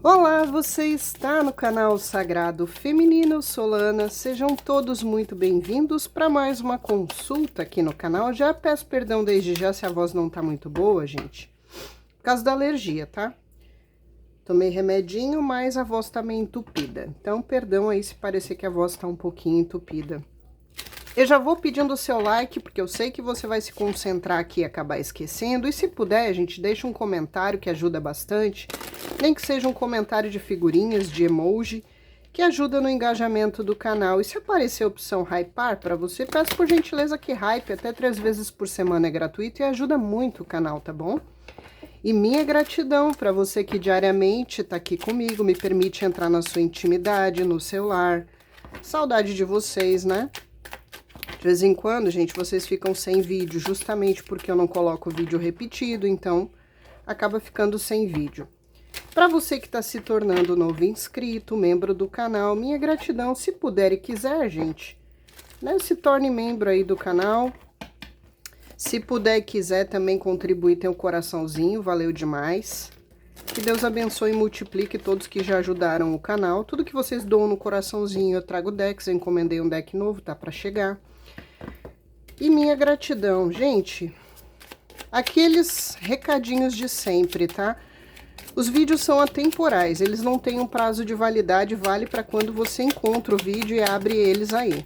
Olá, você está no canal Sagrado Feminino Solana. Sejam todos muito bem-vindos para mais uma consulta aqui no canal. Já peço perdão desde já se a voz não tá muito boa, gente. Por causa da alergia, tá? Tomei remedinho, mas a voz tá meio entupida. Então, perdão aí se parecer que a voz tá um pouquinho entupida. Eu já vou pedindo o seu like, porque eu sei que você vai se concentrar aqui e acabar esquecendo. E se puder, gente, deixa um comentário que ajuda bastante. Nem que seja um comentário de figurinhas, de emoji, que ajuda no engajamento do canal. E se aparecer a opção hypar para você, peço por gentileza que hype até 3 vezes por semana é gratuito e ajuda muito o canal, tá bom? E minha gratidão para você que diariamente tá aqui comigo, me permite entrar na sua intimidade, no seu lar. Saudade de vocês, né? De vez em quando, gente, vocês ficam sem vídeo, justamente porque eu não coloco vídeo repetido, então acaba ficando sem vídeo. Para você que está se tornando novo inscrito, membro do canal, minha gratidão, se puder e quiser, gente, né, se torne membro aí do canal. Se puder e quiser também contribuir, tem um coraçãozinho, valeu demais. Que Deus abençoe e multiplique todos que já ajudaram o canal. Tudo que vocês doam no coraçãozinho, eu trago decks, eu encomendei um deck novo, tá para chegar. E minha gratidão, gente, aqueles recadinhos de sempre, tá? Os vídeos são atemporais, eles não têm um prazo de validade, vale para quando você encontra o vídeo e abre eles aí.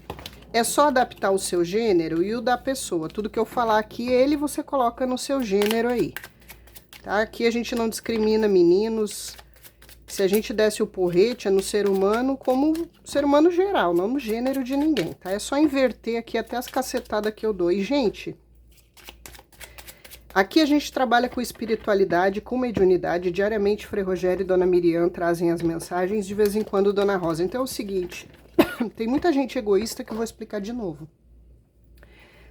É só adaptar o seu gênero e o da pessoa. Tudo que eu falar aqui, ele você coloca no seu gênero aí, tá? Aqui a gente não discrimina meninos. Se a gente desse o porrete, é no ser humano como ser humano geral, não no gênero de ninguém, tá? É só inverter aqui até as cacetadas que eu dou. E, gente, aqui a gente trabalha com espiritualidade, com mediunidade. Diariamente, Frei Rogério e Dona Miriam trazem as mensagens, de vez em quando Dona Rosa. Então é o seguinte, tem muita gente egoísta que eu vou explicar de novo.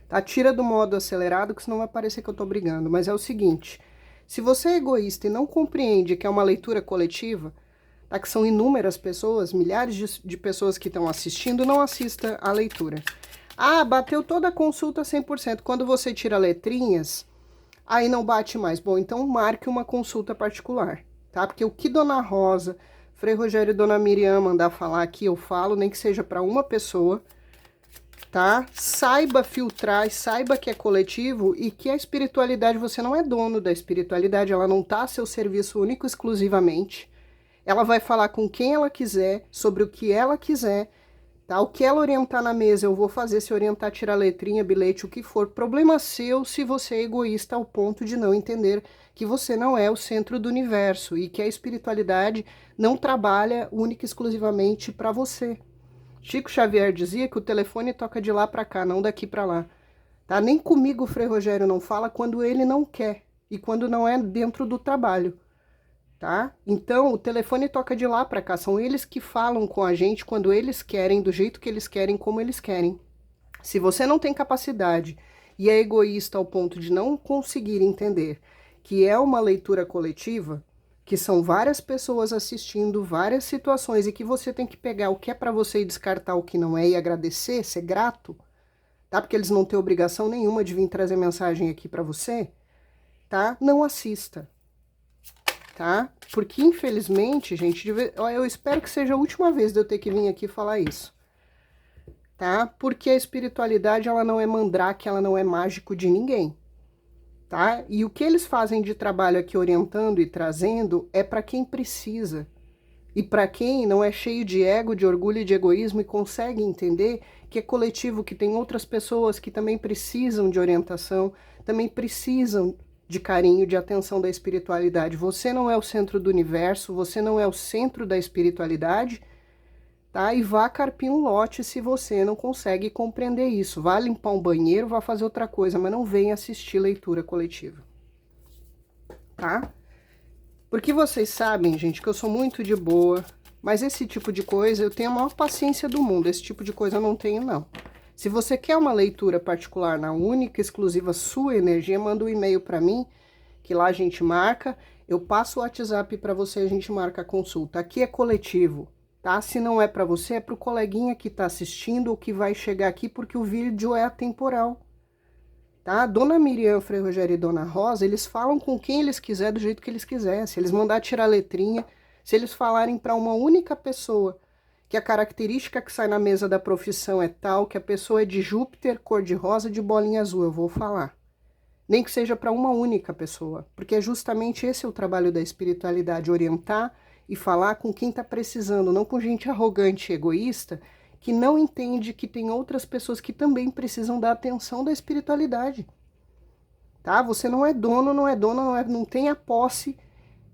Tá? Tira do modo acelerado, que senão vai parecer que eu tô brigando. Mas é o seguinte, se você é egoísta e não compreende que é uma leitura coletiva, tá? Que são inúmeras pessoas, milhares de pessoas que estão assistindo, não assista a leitura. Ah, bateu toda a consulta 100%. Quando você tira letrinhas, aí não bate mais. Bom, então marque uma consulta particular, tá? Porque o que Dona Rosa, Frei Rogério e Dona Miriam mandar falar aqui, eu falo, nem que seja para uma pessoa, tá? Saiba filtrar, saiba que é coletivo e que a espiritualidade, você não é dono da espiritualidade, ela não tá a seu serviço único exclusivamente. Ela vai falar com quem ela quiser, sobre o que ela quiser, tá? O que ela orientar na mesa, eu vou fazer, se orientar, tirar letrinha, bilhete, o que for. Problema seu se você é egoísta ao ponto de não entender que você não é o centro do universo e que a espiritualidade não trabalha única e exclusivamente para você. Chico Xavier dizia que o telefone toca de lá para cá, não daqui para lá. Tá? Nem comigo o Frei Rogério não fala quando ele não quer e quando não é dentro do trabalho. Tá? Então, o telefone toca de lá para cá, são eles que falam com a gente quando eles querem, do jeito que eles querem, como eles querem. Se você não tem capacidade e é egoísta ao ponto de não conseguir entender que é uma leitura coletiva, que são várias pessoas assistindo, várias situações, e que você tem que pegar o que é para você e descartar o que não é e agradecer, ser grato, tá? Porque eles não têm obrigação nenhuma de vir trazer mensagem aqui para você, tá? Não assista, tá? Porque, infelizmente, gente, eu espero que seja a última vez de eu ter que vir aqui falar isso, tá? Porque a espiritualidade, ela não é mandrake, ela não é mágico de ninguém, tá? E o que eles fazem de trabalho aqui orientando e trazendo é para quem precisa. E para quem não é cheio de ego, de orgulho e de egoísmo e consegue entender que é coletivo, que tem outras pessoas que também precisam de orientação, também precisam de carinho, de atenção da espiritualidade. Você não é o centro do universo, você não é o centro da espiritualidade, tá? E vá carpir um lote se você não consegue compreender isso. Vá limpar um banheiro, vá fazer outra coisa, mas não venha assistir leitura coletiva, tá? Porque vocês sabem, gente, que eu sou muito de boa, mas esse tipo de coisa eu tenho a maior paciência do mundo, esse tipo de coisa eu não tenho, não. Se você quer uma leitura particular na única, exclusiva sua energia, manda um e-mail para mim, que lá a gente marca, eu passo o WhatsApp para você, a gente marca a consulta. Aqui é coletivo, tá? Se não é para você, é para o coleguinha que está assistindo ou que vai chegar aqui, porque o vídeo é atemporal. Tá? Dona Miriam, Frei Rogério e Dona Rosa, eles falam com quem eles quiserem, do jeito que eles quiserem. Se eles mandar tirar letrinha, Se eles falarem para uma única pessoa que a característica que sai na mesa da profissão é tal, que a pessoa é de Júpiter, cor-de-rosa, de bolinha azul, eu vou falar. Nem que seja para uma única pessoa, porque é justamente esse o trabalho da espiritualidade, orientar e falar com quem está precisando, não com gente arrogante e egoísta, que não entende que tem outras pessoas que também precisam da atenção da espiritualidade. Tá? Você não é dono, não é dona, não tem a posse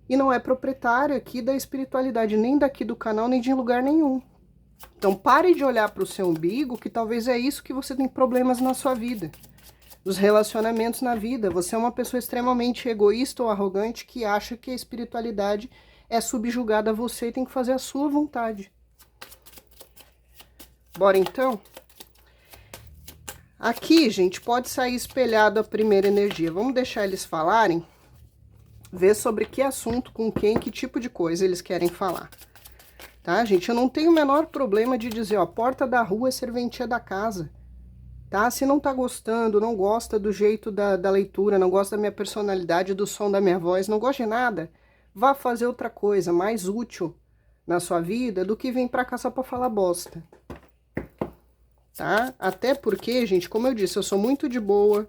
e não é proprietário aqui da espiritualidade, nem daqui do canal, nem de lugar nenhum. Então pare de olhar para o seu umbigo, que talvez é isso que você tem problemas na sua vida. Os relacionamentos na vida. Você é uma pessoa extremamente egoísta ou arrogante que acha que a espiritualidade é subjugada a você e tem que fazer a sua vontade. Bora então? Aqui, gente, pode sair espelhado a primeira energia. Vamos deixar eles falarem, ver sobre que assunto, com quem, que tipo de coisa eles querem falar. Tá, gente? Eu não tenho o menor problema de dizer, ó, a porta da rua é serventia da casa. Tá? Se não tá gostando, não gosta do jeito da leitura, não gosta da minha personalidade, do som da minha voz, não gosta de nada, vá fazer outra coisa mais útil na sua vida do que vir pra cá só pra falar bosta. Tá? Até porque, gente, como eu disse, eu sou muito de boa,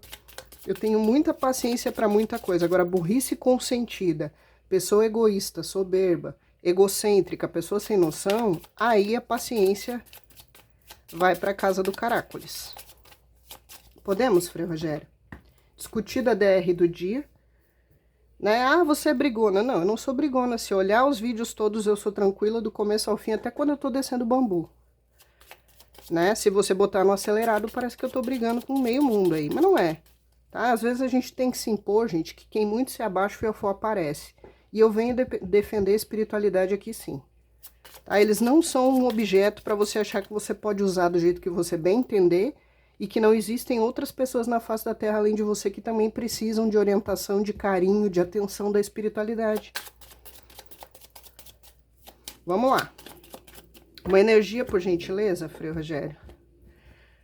eu tenho muita paciência pra muita coisa. Agora, burrice consentida, pessoa egoísta, soberba, egocêntrica, pessoa sem noção, aí a paciência vai pra casa do caracoles. Podemos, Frei Rogério? Discutir da DR do dia, né? Ah, você é brigona. Não, eu não sou brigona. Se olhar os vídeos todos, eu sou tranquila do começo ao fim, até quando eu tô descendo bambu. Né? Se você botar no acelerado, parece que eu tô brigando com meio mundo aí, mas não é. Tá? Às vezes a gente tem que se impor, gente, que quem muito se abaixa, o fiofó aparece. E eu venho defender a espiritualidade aqui sim. Tá? Eles não são um objeto para você achar que você pode usar do jeito que você bem entender e que não existem outras pessoas na face da Terra além de você que também precisam de orientação, de carinho, de atenção da espiritualidade. Vamos lá. Uma energia, por gentileza, Frei Rogério.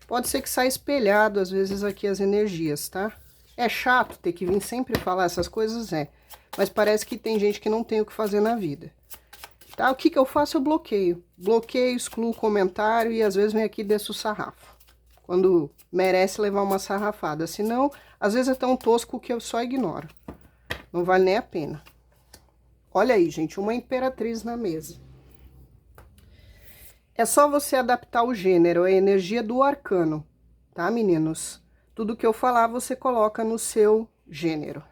Pode ser que saia espelhado, às vezes, aqui as energias, tá? É chato ter que vir sempre falar essas coisas, mas parece que tem gente que não tem o que fazer na vida. Tá? O que que eu faço? Eu bloqueio. Bloqueio, excluo o comentário e às vezes vem aqui e desço o sarrafo. Quando merece levar uma sarrafada. Senão, às vezes é tão tosco que eu só ignoro. Não vale nem a pena. Olha aí, gente, uma imperatriz na mesa. É só você adaptar o gênero, a energia do arcano, tá, meninos? Tudo que eu falar, você coloca no seu gênero.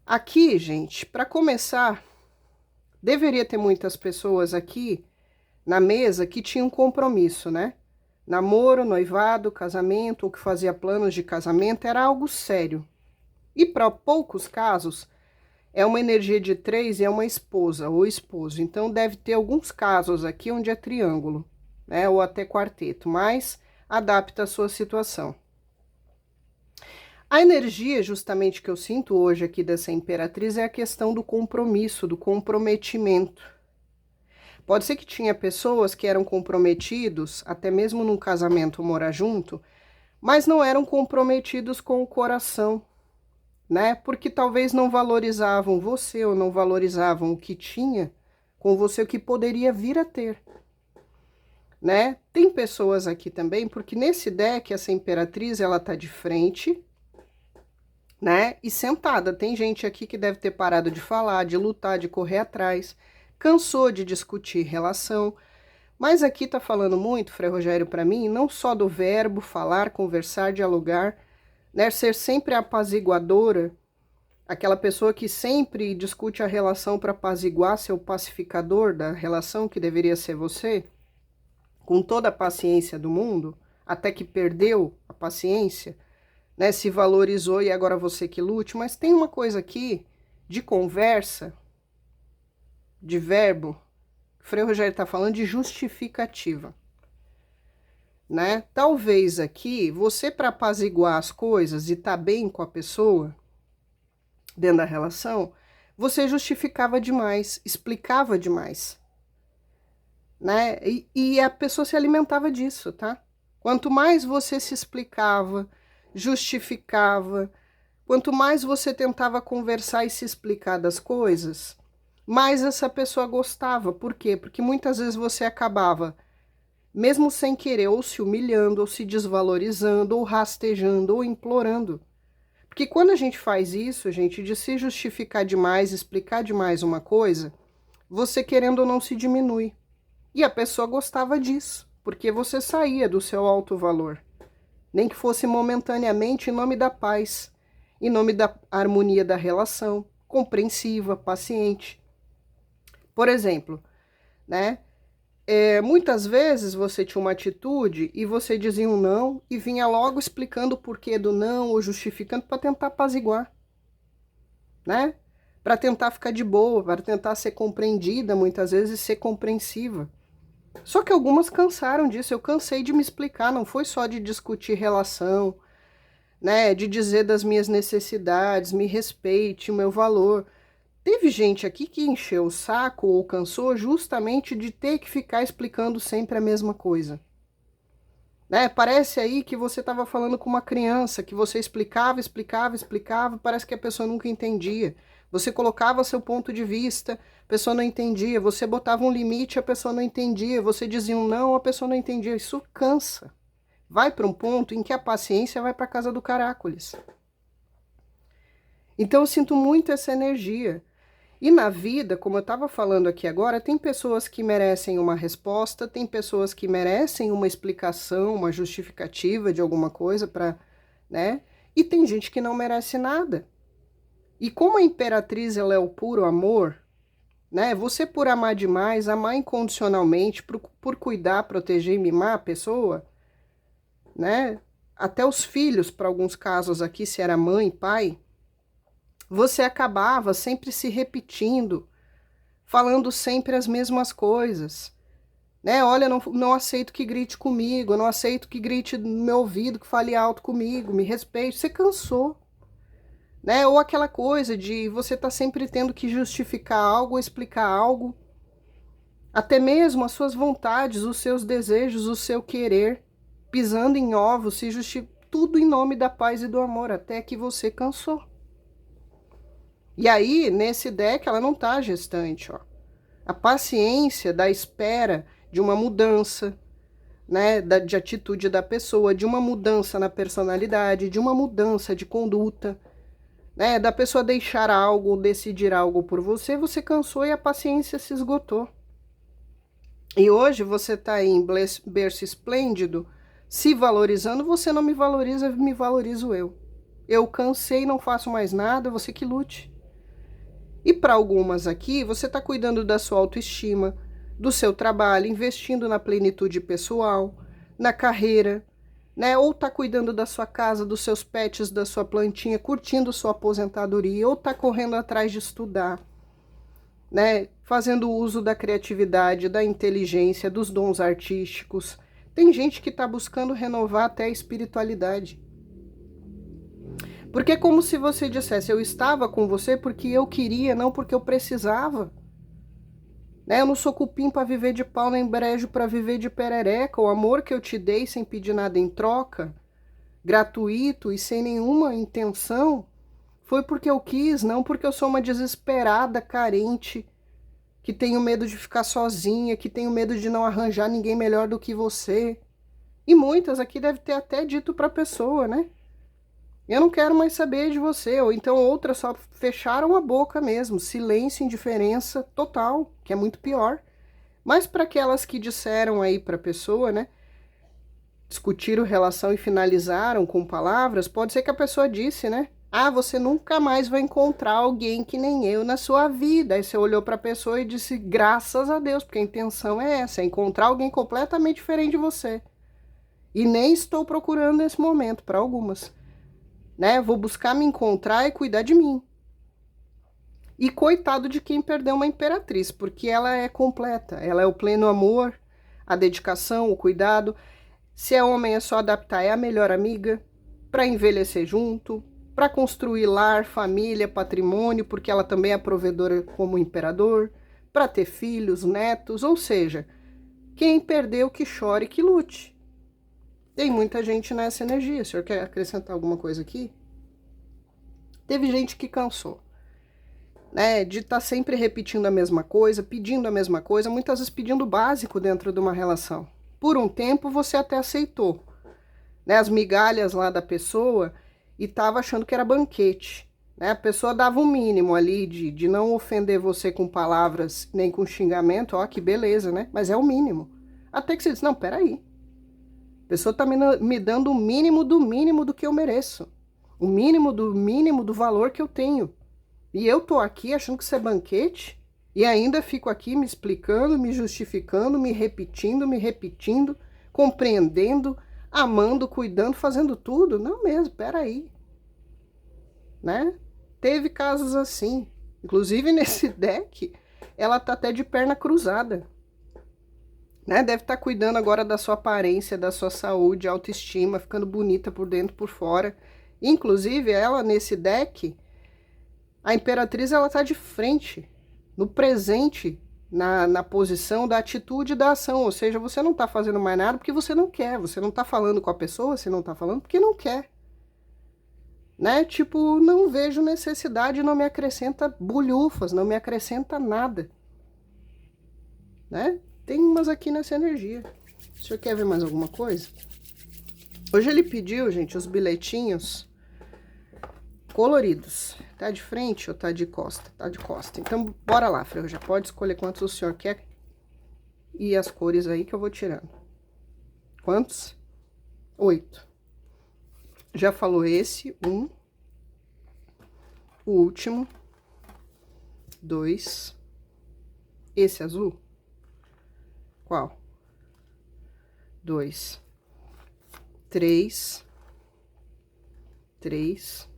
Aqui, gente, para começar, deveria ter muitas pessoas aqui na mesa que tinham compromisso, né? Namoro, noivado, casamento, ou que fazia planos de casamento, era algo sério. E para poucos casos, é uma energia de 3 e é uma esposa ou esposo. Então, deve ter alguns casos aqui onde é triângulo, né? Ou até quarteto, mas adapta a sua situação. A energia, justamente, que eu sinto hoje aqui dessa imperatriz é a questão do compromisso, do comprometimento. Pode ser que tinha pessoas que eram comprometidos, até mesmo num casamento morar junto, mas não eram comprometidos com o coração, né? Porque talvez não valorizavam você ou não valorizavam o que tinha com você, o que poderia vir a ter, né? Tem pessoas aqui também, porque nesse deck essa imperatriz, ela tá de frente, né? E sentada. Tem gente aqui que deve ter parado de falar, de lutar, de correr atrás, cansou de discutir relação. Mas aqui tá falando muito, Frei Rogério, para mim, não só do verbo falar, conversar, dialogar, né? Ser sempre apaziguadora, aquela pessoa que sempre discute a relação para apaziguar, ser o pacificador da relação, que deveria ser você, com toda a paciência do mundo, até que perdeu a paciência, né? Se valorizou e agora você que lute. Mas tem uma coisa aqui de conversa, de verbo, que o Frei Rogério está falando de justificativa, né? Talvez aqui, você para apaziguar as coisas e tá bem com a pessoa, dentro da relação, você justificava demais, explicava demais, né? E a pessoa se alimentava disso, tá? Quanto mais você se explicava, justificava, quanto mais você tentava conversar e se explicar das coisas, mais essa pessoa gostava. Por quê? Porque muitas vezes você acabava, mesmo sem querer, ou se humilhando, ou se desvalorizando, ou rastejando, ou implorando. Porque quando a gente faz isso, gente, de se justificar demais, explicar demais uma coisa, você querendo ou não se diminui. E a pessoa gostava disso, porque você saía do seu alto valor. Nem que fosse momentaneamente em nome da paz, em nome da harmonia da relação, compreensiva, paciente. Por exemplo, né? Muitas vezes você tinha uma atitude e você dizia um não e vinha logo explicando o porquê do não ou justificando para tentar apaziguar, né? Para tentar ficar de boa, para tentar ser compreendida, muitas vezes ser compreensiva. Só que algumas cansaram disso, eu cansei de me explicar, não foi só de discutir relação, né? De dizer das minhas necessidades, me respeite, o meu valor. Teve gente aqui que encheu o saco ou cansou justamente de ter que ficar explicando sempre a mesma coisa. Né? Parece aí que você estava falando com uma criança, que você explicava, explicava, explicava, parece que a pessoa nunca entendia. Você colocava seu ponto de vista, a pessoa não entendia. Você botava um limite, a pessoa não entendia. Você dizia um não, a pessoa não entendia. Isso cansa. Vai para um ponto em que a paciência vai para a casa do caracoles. Então eu sinto muito essa energia. E na vida, como eu estava falando aqui agora, tem pessoas que merecem uma resposta, tem pessoas que merecem uma explicação, uma justificativa de alguma coisa para, né? E tem gente que não merece nada. E como a imperatriz ela é o puro amor, né? Você por amar demais, amar incondicionalmente, por cuidar, proteger e mimar a pessoa, né? Até os filhos, para alguns casos aqui, se era mãe, pai, você acabava sempre se repetindo, falando sempre as mesmas coisas, né? Olha, não aceito que grite comigo, não aceito que grite no meu ouvido, que fale alto comigo, me respeite. Você cansou, né? Ou aquela coisa de você tá sempre tendo que justificar algo, explicar algo, até mesmo as suas vontades, os seus desejos, o seu querer, pisando em ovos, se tudo em nome da paz e do amor, até que você cansou. E aí, nesse deck, ela não tá gestante, ó. A paciência da espera de uma mudança, né, de atitude da pessoa, de uma mudança na personalidade, de uma mudança de conduta, né, da pessoa deixar algo, decidir algo por você, você cansou e a paciência se esgotou. E hoje você está aí em berço esplêndido, se valorizando, você não me valoriza, me valorizo eu. Eu cansei, não faço mais nada, você que lute. E para algumas aqui, você está cuidando da sua autoestima, do seu trabalho, investindo na plenitude pessoal, na carreira, né? Ou está cuidando da sua casa, dos seus pets, da sua plantinha, curtindo sua aposentadoria, ou está correndo atrás de estudar, né? Fazendo uso da criatividade, da inteligência, dos dons artísticos. Tem gente que está buscando renovar até a espiritualidade. Porque é como se você dissesse, eu estava com você porque eu queria, não porque eu precisava. Né? Eu não sou cupim para viver de pau nem brejo para viver de perereca. O amor que eu te dei sem pedir nada em troca, gratuito e sem nenhuma intenção, foi porque eu quis, não porque eu sou uma desesperada, carente, que tenho medo de ficar sozinha, que tenho medo de não arranjar ninguém melhor do que você. E muitas aqui devem ter até dito para a pessoa, né? Eu não quero mais saber de você. Ou então outras só fecharam a boca mesmo. Silêncio, indiferença total, que é muito pior. Mas para aquelas que disseram aí para a pessoa, né? Discutiram relação e finalizaram com palavras, pode ser que a pessoa disse, né? Ah, você nunca mais vai encontrar alguém que nem eu na sua vida. Aí você olhou para a pessoa e disse, graças a Deus, porque a intenção é essa, é encontrar alguém completamente diferente de você. E nem estou procurando nesse momento, para algumas. Né? Vou buscar me encontrar e cuidar de mim. E coitado de quem perdeu uma imperatriz, porque ela é completa, ela é o pleno amor, a dedicação, o cuidado. Se é homem, é só adaptar, é a melhor amiga, para envelhecer junto, para construir lar, família, patrimônio, porque ela também é provedora como imperador, para ter filhos, netos, ou seja, quem perdeu que chore, que lute. Tem muita gente nessa energia. O senhor quer acrescentar alguma coisa aqui? Teve gente que cansou. né? De estar sempre repetindo a mesma coisa, pedindo a mesma coisa, muitas vezes pedindo o básico dentro de uma relação. Por um tempo você até aceitou, né? As migalhas lá da pessoa e tava achando que era banquete, né? A pessoa dava um mínimo ali de não ofender você com palavras nem com xingamento, ó, que beleza, né? Mas é o mínimo. Até que você diz, não, peraí. A pessoa tá me dando o mínimo do que eu mereço. O mínimo do valor que eu tenho. E eu tô aqui achando que isso é banquete e ainda fico aqui me explicando, me justificando, me repetindo, compreendendo, amando, cuidando, fazendo tudo. Não mesmo, peraí. Né? Teve casos assim. Inclusive nesse deck, ela tá até de perna cruzada. Né? Deve estar cuidando agora da sua aparência, da sua saúde, autoestima, ficando bonita por dentro, por fora. Inclusive, ela nesse deck, a Imperatriz, ela tá de frente, no presente, na posição da atitude e da ação. Ou seja, você não tá fazendo mais nada porque você não quer. Você não tá falando com a pessoa, você não tá falando porque não quer. Né? Tipo, não vejo necessidade, não me acrescenta bulhufas, não me acrescenta nada. Né? Tem umas aqui nessa energia. O senhor quer ver mais alguma coisa? Hoje ele pediu, gente, os bilhetinhos coloridos. Tá de frente ou tá de costa? Tá de costa. Então, bora lá, Freio. Já pode escolher quantos o senhor quer. E as cores aí que eu vou tirando. Quantos? 8. Já falou esse. 1. O último. 2. Esse azul. Qual? 2. 3. 3.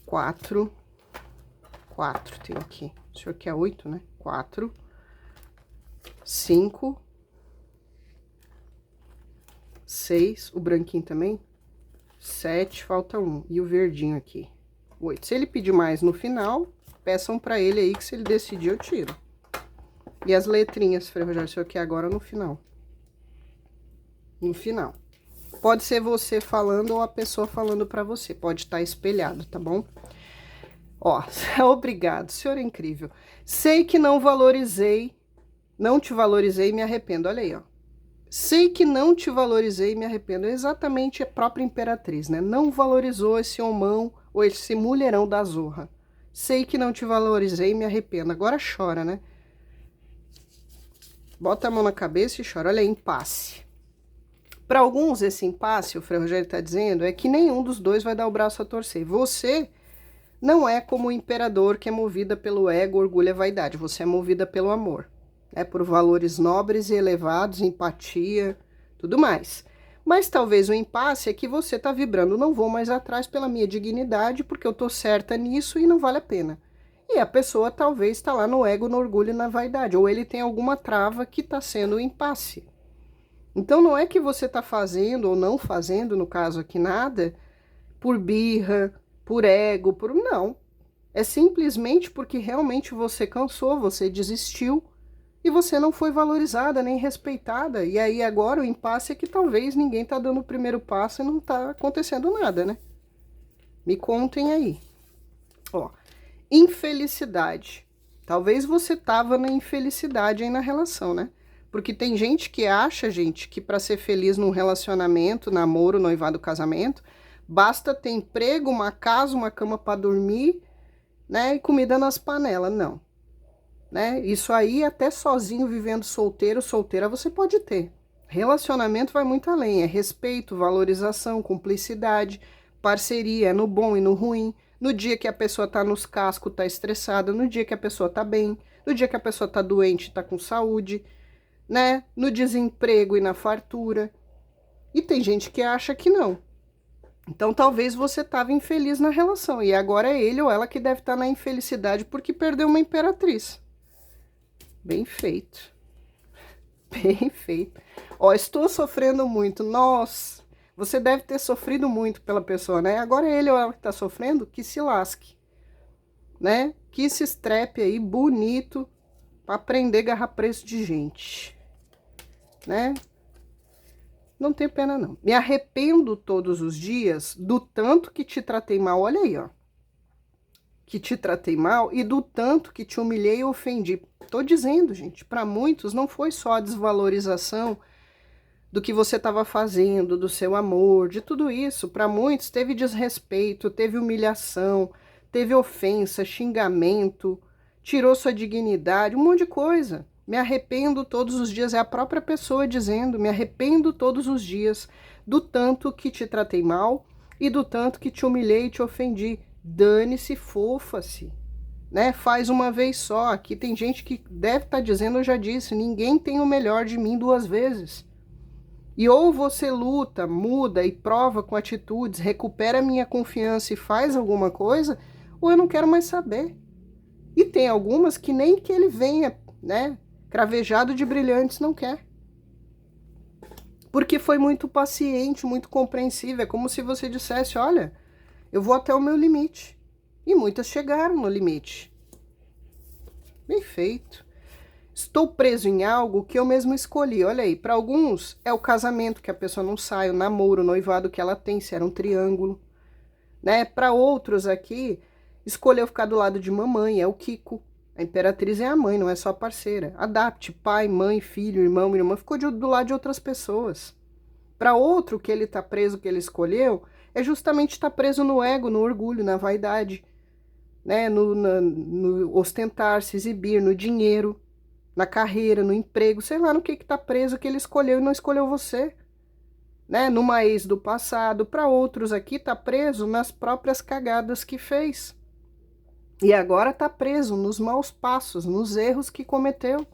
4. 4 tem aqui. O senhor quer 8, né? 4. 5. 6. O branquinho também. 7, falta 1. E o verdinho aqui. 8. Se ele pedir mais no final, peçam pra ele aí que se ele decidir eu tiro. E as letrinhas, Frei Rogério, o senhor quer agora no final. No final. Pode ser você falando ou a pessoa falando pra você. Pode estar espelhado, tá bom? Ó, obrigado, senhor é incrível. Sei que não te valorizei e me arrependo. Olha aí, ó. Sei que não te valorizei e me arrependo. É exatamente a própria Imperatriz, né? Não valorizou esse homão ou esse mulherão da zorra. Sei que não te valorizei e me arrependo. Agora chora, né? Bota a mão na cabeça e chora. Olha aí, impasse. Para alguns, esse impasse, o Frei Rogério está dizendo, é que nenhum dos dois vai dar o braço a torcer. Você não é como o imperador que é movida pelo ego, orgulho e vaidade. Você é movida pelo amor. Por valores nobres e elevados, empatia, tudo mais. Mas talvez o impasse é que você está vibrando, não vou mais atrás pela minha dignidade, porque eu tô certa nisso e não vale a pena. E a pessoa talvez está lá no ego, no orgulho e na vaidade, ou ele tem alguma trava que está sendo o impasse. Então não é que você está fazendo ou não fazendo, no caso aqui nada, por birra, por ego, por... Não. É simplesmente porque realmente você cansou, você desistiu, e você não foi valorizada nem respeitada. E aí agora o impasse é que talvez ninguém tá dando o primeiro passo e não tá acontecendo nada, né? Me contem aí. Ó, infelicidade. Talvez você tava na infelicidade aí na relação, né? Porque tem gente que acha, gente, que para ser feliz num relacionamento, namoro, noivado, casamento, basta ter emprego, uma casa, uma cama para dormir, né? E comida nas panelas. Não. Né? Isso aí até sozinho, vivendo solteiro, solteira, você pode ter. Relacionamento vai muito além, é respeito, valorização, cumplicidade, parceria, é no bom e no ruim, no dia que a pessoa tá nos cascos, tá estressada, no dia que a pessoa tá bem, no dia que a pessoa tá doente, tá com saúde, né? No desemprego e na fartura. E tem gente que acha que não. Então talvez você tava infeliz na relação e agora é ele ou ela que deve estar na infelicidade porque perdeu uma imperatriz. Bem feito. Bem feito. Ó, estou sofrendo muito. Nossa, você deve ter sofrido muito pela pessoa, né? Agora ele ou ela que tá sofrendo, que se lasque. Né? Que se estrepe aí, bonito, pra aprender a agarrar preço de gente. Né? Não tenho pena, não. Me arrependo todos os dias do tanto que te tratei mal. Olha aí, ó. Que te tratei mal e do tanto que te humilhei e ofendi. Tô dizendo, gente, para muitos não foi só a desvalorização do que você estava fazendo, do seu amor, de tudo isso. Para muitos teve desrespeito, teve humilhação, teve ofensa, xingamento, tirou sua dignidade, um monte de coisa. Me arrependo todos os dias, é a própria pessoa dizendo, me arrependo todos os dias do tanto que te tratei mal e do tanto que te humilhei e te ofendi. Dane-se, fofa-se, né? Faz uma vez só. Aqui tem gente que deve estar dizendo, eu já disse, ninguém tem o melhor de mim duas vezes. E ou você luta, muda e prova com atitudes, recupera minha confiança e faz alguma coisa, ou eu não quero mais saber. E tem algumas que nem que ele venha, né, cravejado de brilhantes, não quer. Porque foi muito paciente, muito compreensível. É como se você dissesse, olha, eu vou até o meu limite. E muitas chegaram no limite. Bem feito. Estou preso em algo que eu mesmo escolhi. Olha aí, para alguns é o casamento que a pessoa não sai, o namoro, o noivado que ela tem, se era um triângulo, né? Para outros aqui, escolheu ficar do lado de mamãe, é o Kiko. A imperatriz é a mãe, não é só a parceira. Adapte, pai, mãe, filho, irmão, irmã, ficou do lado de outras pessoas. Para outro, que ele está preso, que ele escolheu, é justamente estar preso no ego, no orgulho, na vaidade, né? No ostentar, se exibir, no dinheiro, na carreira, no emprego, sei lá no que tá preso, que ele escolheu e não escolheu você, né? Numa ex do passado. Para outros aqui tá preso nas próprias cagadas que fez. E agora tá preso nos maus passos, nos erros que cometeu.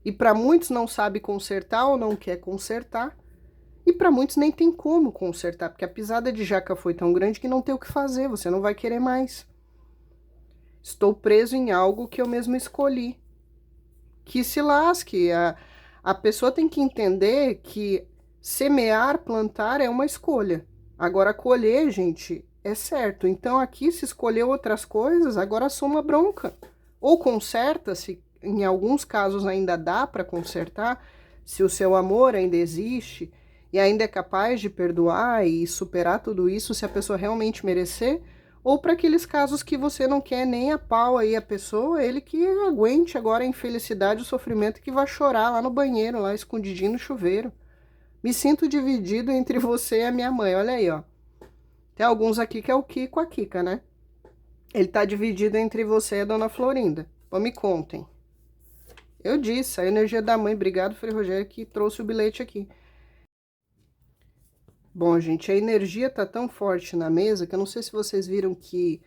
E para muitos não sabe consertar ou não quer consertar. E para muitos nem tem como consertar, porque a pisada de jaca foi tão grande que não tem o que fazer, você não vai querer mais. Estou preso em algo que eu mesmo escolhi. Que se lasque. A pessoa tem que entender que semear, plantar é uma escolha. Agora, colher, gente, é certo. Então, aqui, se escolheu outras coisas, agora assuma bronca. Ou conserta, se em alguns casos ainda dá para consertar, se o seu amor ainda existe e ainda é capaz de perdoar e superar tudo isso, se a pessoa realmente merecer. Ou para aqueles casos que você não quer nem a pau aí a pessoa, ele que aguente agora a infelicidade, o sofrimento, que vai chorar lá no banheiro, lá escondidinho no chuveiro. Me sinto dividido entre você e a minha mãe, olha aí, ó. Tem alguns aqui que é o Kiko, a Kika, né? Ele tá dividido entre você e a dona Florinda. Então me contem. Eu disse, a energia da mãe, obrigado, Frei Rogério, que trouxe o bilhete aqui. Bom, gente, a energia tá tão forte na mesa que eu não sei se vocês viram que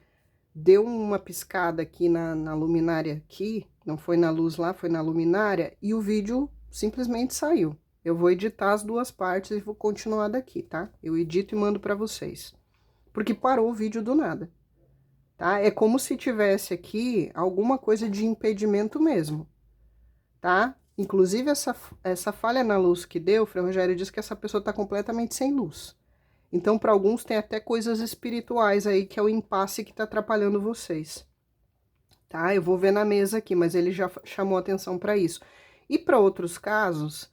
deu uma piscada aqui na luminária aqui, não foi na luz lá, foi na luminária, e o vídeo simplesmente saiu. Eu vou editar as duas partes e vou continuar daqui, tá? Eu edito e mando pra vocês. Porque parou o vídeo do nada, tá? É como se tivesse aqui alguma coisa de impedimento mesmo, tá? Inclusive, essa falha na luz que deu, o Frei Rogério disse que essa pessoa tá completamente sem luz. Então, para alguns, tem até coisas espirituais aí, que é o impasse que tá atrapalhando vocês. Tá? Eu vou ver na mesa aqui, mas ele já chamou atenção para isso. E para outros casos,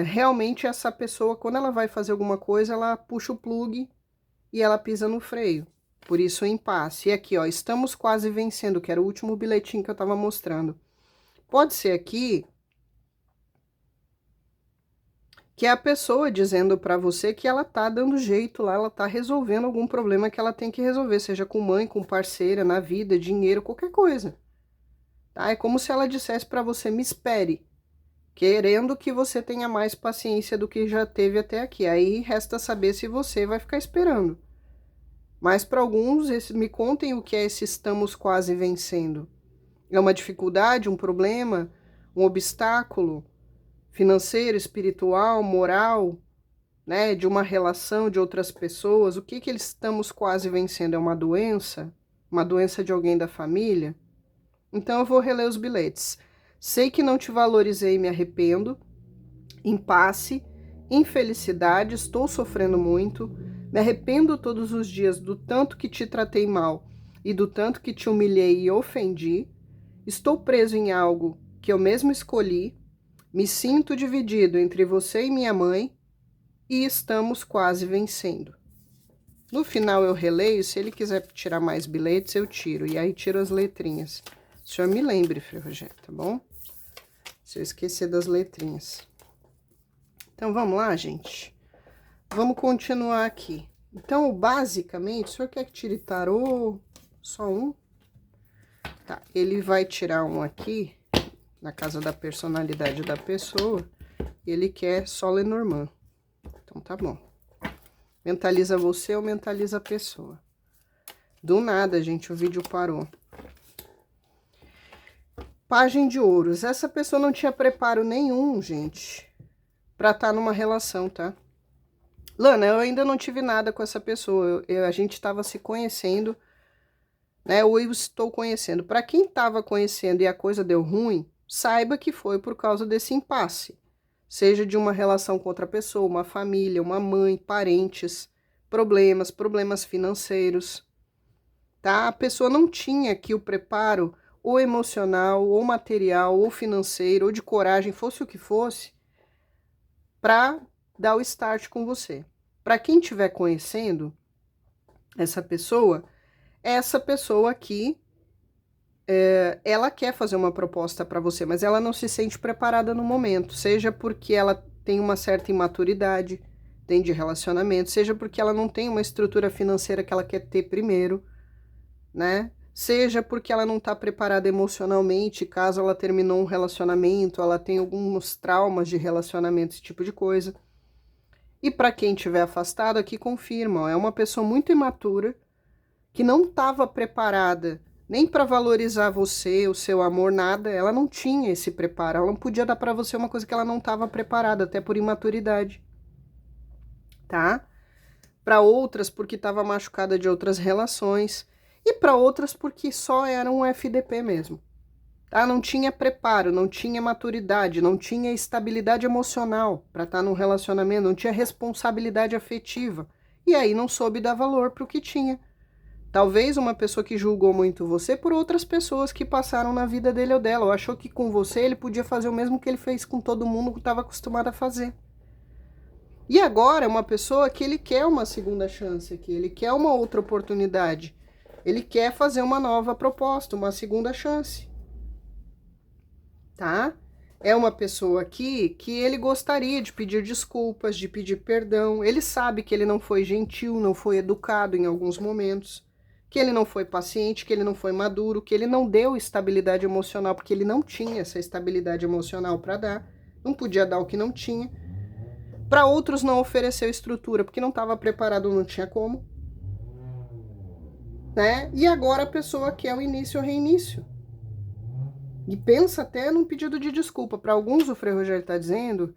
realmente essa pessoa, quando ela vai fazer alguma coisa, ela puxa o plug e ela pisa no freio. Por isso o impasse. E aqui, ó, estamos quase vencendo, que era o último bilhetinho que eu tava mostrando. Pode ser aqui que é a pessoa dizendo para você que ela tá dando jeito lá, ela tá resolvendo algum problema que ela tem que resolver, seja com mãe, com parceira, na vida, dinheiro, qualquer coisa. Tá? É como se ela dissesse para você, me espere, querendo que você tenha mais paciência do que já teve até aqui. Aí resta saber se você vai ficar esperando. Mas para alguns, me contem o que é esse estamos quase vencendo. É uma dificuldade, um problema, um obstáculo financeiro, espiritual, moral, né, de uma relação de outras pessoas? O que eles estamos quase vencendo? É uma doença? Uma doença de alguém da família? Então eu vou reler os bilhetes. Sei que não te valorizei e me arrependo. Impasse, infelicidade, estou sofrendo muito. Me arrependo todos os dias do tanto que te tratei mal e do tanto que te humilhei e ofendi. Estou preso em algo que eu mesmo escolhi. Me sinto dividido entre você e minha mãe e estamos quase vencendo. No final eu releio, se ele quiser tirar mais bilhetes, eu tiro. E aí tiro as letrinhas. O senhor me lembre, Frei Rogério, tá bom? Se eu esquecer das letrinhas. Então, vamos lá, gente? Vamos continuar aqui. Então, basicamente, o senhor quer que tire tarô? Só um? Tá, ele vai tirar um aqui, na casa da personalidade da pessoa. Ele quer só Lenormand. Então, tá bom. Mentaliza você ou mentaliza a pessoa? Do nada, gente, o vídeo parou. Pajem de ouros. Essa pessoa não tinha preparo nenhum, gente, pra estar numa relação, tá? Lana, eu ainda não tive nada com essa pessoa. A gente estava se conhecendo, né? Ou eu estou conhecendo. Pra quem estava conhecendo e a coisa deu ruim, saiba que foi por causa desse impasse. Seja de uma relação com outra pessoa, uma família, uma mãe, parentes, problemas financeiros, tá? A pessoa não tinha aqui o preparo ou emocional, ou material, ou financeiro, ou de coragem, fosse o que fosse, para dar o start com você. Para quem estiver conhecendo essa pessoa aqui, ela quer fazer uma proposta para você, mas ela não se sente preparada no momento, seja porque ela tem uma certa imaturidade, tem de relacionamento, seja porque ela não tem uma estrutura financeira que ela quer ter primeiro, né? Seja porque ela não está preparada emocionalmente, caso ela terminou um relacionamento, ela tem alguns traumas de relacionamento, esse tipo de coisa. E para quem estiver afastado, aqui confirma, ó, é uma pessoa muito imatura, que não estava preparada nem para valorizar você, o seu amor, nada. Ela não tinha esse preparo, ela não podia dar para você uma coisa que ela não estava preparada, até por imaturidade, tá? Para outras, porque estava machucada de outras relações, e para outras, porque só era um FDP mesmo. Tá? Não tinha preparo, não tinha maturidade, não tinha estabilidade emocional para estar num relacionamento, não tinha responsabilidade afetiva. E aí não soube dar valor para o que tinha. Talvez uma pessoa que julgou muito você por outras pessoas que passaram na vida dele ou dela, ou achou que com você ele podia fazer o mesmo que ele fez com todo mundo que estava acostumado a fazer. E agora é uma pessoa que ele quer uma segunda chance aqui, ele quer uma outra oportunidade, ele quer fazer uma nova proposta, uma segunda chance. Tá? É uma pessoa aqui que ele gostaria de pedir desculpas, de pedir perdão. Ele sabe que ele não foi gentil, não foi educado em alguns momentos, que ele não foi paciente, que ele não foi maduro, que ele não deu estabilidade emocional, porque ele não tinha essa estabilidade emocional para dar, não podia dar o que não tinha. Para outros não ofereceu estrutura, porque não estava preparado, não tinha como. Né? E agora a pessoa quer o início ou reinício. E pensa até num pedido de desculpa. Para alguns, o Frei Rogério está dizendo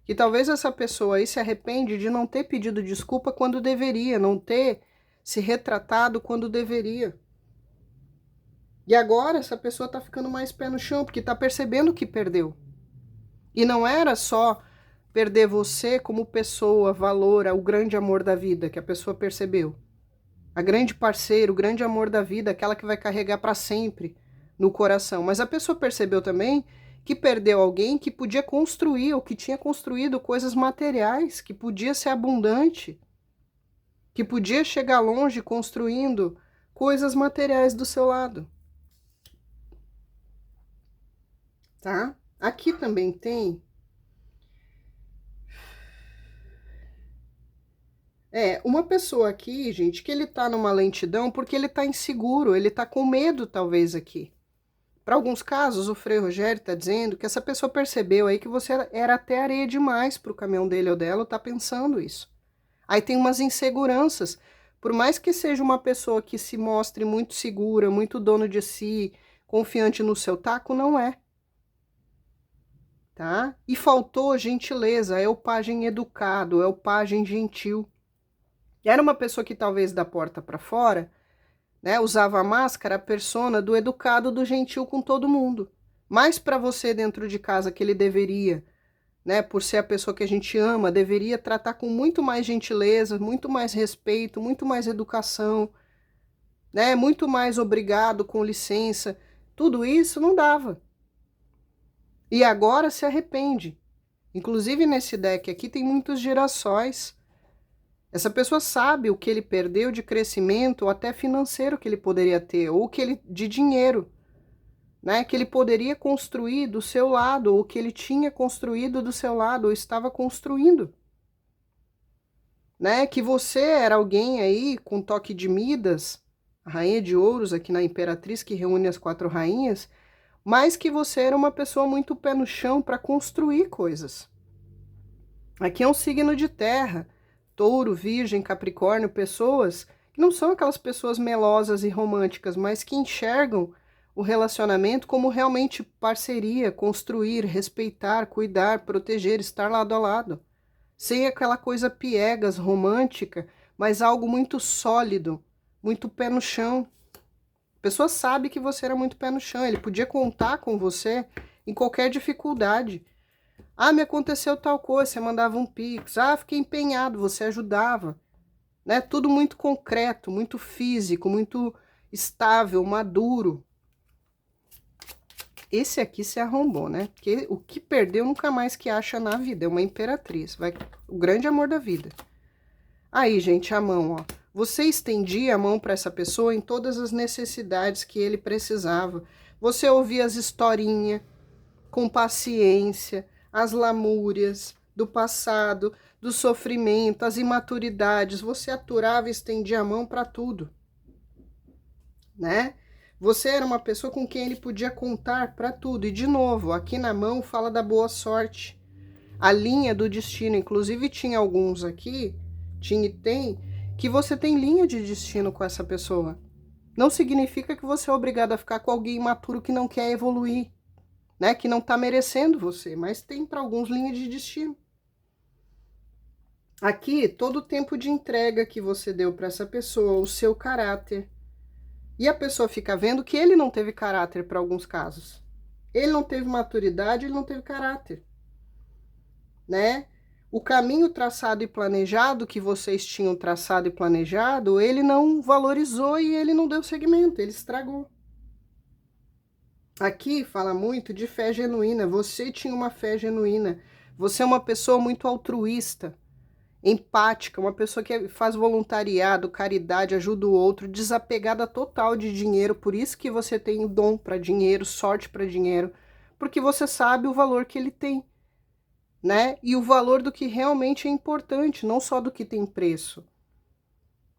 que talvez essa pessoa aí se arrepende de não ter pedido desculpa quando deveria, não ter se retratado quando deveria. E agora essa pessoa está ficando mais pé no chão, porque está percebendo que perdeu. E não era só perder você como pessoa, valor, o grande amor da vida que a pessoa percebeu. A grande parceira, o grande amor da vida, aquela que vai carregar para sempre no coração. Mas a pessoa percebeu também que perdeu alguém que podia construir, ou que tinha construído coisas materiais, que podia ser abundante, que podia chegar longe construindo coisas materiais do seu lado. Tá? Aqui também tem uma pessoa aqui, gente, que ele tá numa lentidão porque ele tá inseguro, ele tá com medo talvez aqui. Para alguns casos, o Frei Rogério está dizendo que essa pessoa percebeu aí que você era até areia demais para o caminhão dele ou dela, tá pensando isso. Aí tem umas inseguranças. Por mais que seja uma pessoa que se mostre muito segura, muito dono de si, confiante no seu taco, não é. Tá? E faltou gentileza, é o pajem educado, é o pajem gentil. Era uma pessoa que talvez da porta para fora, né, usava a máscara, a persona do educado, do gentil com todo mundo. Mais para você dentro de casa que ele deveria, né, por ser a pessoa que a gente ama, deveria tratar com muito mais gentileza, muito mais respeito, muito mais educação, né, muito mais obrigado, com licença. Tudo isso não dava. E agora se arrepende. Inclusive nesse deck aqui tem muitos girassóis. Essa pessoa sabe o que ele perdeu de crescimento, ou até financeiro que ele poderia ter, ou que ele de dinheiro, né, que ele poderia construir do seu lado, ou que ele tinha construído do seu lado, ou estava construindo. Né, que você era alguém aí com toque de Midas, a rainha de ouros aqui na Imperatriz, que reúne as 4 rainhas, mas que você era uma pessoa muito pé no chão para construir coisas. Aqui é um signo de terra, Touro, Virgem, Capricórnio, pessoas que não são aquelas pessoas melosas e românticas, mas que enxergam o relacionamento como realmente parceria, construir, respeitar, cuidar, proteger, estar lado a lado. Sem aquela coisa piegas, romântica, mas algo muito sólido, muito pé no chão. A pessoa sabe que você era muito pé no chão, ele podia contar com você em qualquer dificuldade. Ah, me aconteceu tal coisa, você mandava um pix. Ah, fiquei empenhado, você ajudava. Né? Tudo muito concreto, muito físico, muito estável, maduro. Esse aqui se arrombou, né? Porque o que perdeu nunca mais que acha na vida. É uma imperatriz, o grande amor da vida. Aí, gente, a mão, ó. Você estendia a mão para essa pessoa em todas as necessidades que ele precisava. Você ouvia as historinhas com paciência, as lamúrias do passado, do sofrimento, as imaturidades. Você aturava e estendia a mão para tudo, né? Você era uma pessoa com quem ele podia contar para tudo. E, de novo, aqui na mão fala da boa sorte. A linha do destino. Inclusive, tinha alguns aqui, tinha e tem, que você tem linha de destino com essa pessoa. Não significa que você é obrigado a ficar com alguém imaturo que não quer evoluir, né? Que não está merecendo você, mas tem para alguns linha de destino. Aqui, todo o tempo de entrega que você deu para essa pessoa, o seu caráter. E a pessoa fica vendo que ele não teve caráter para alguns casos. Ele não teve maturidade, ele não teve caráter. Né? O caminho traçado e planejado, que vocês tinham traçado e planejado, ele não valorizou e ele não deu seguimento, ele estragou. Aqui fala muito de fé genuína. Você tinha uma fé genuína. Você é uma pessoa muito altruísta, empática, uma pessoa que faz voluntariado, caridade, ajuda o outro, desapegada total de dinheiro. Por isso que você tem dom para dinheiro, sorte para dinheiro, porque você sabe o valor que ele tem, né? E o valor do que realmente é importante, não só do que tem preço.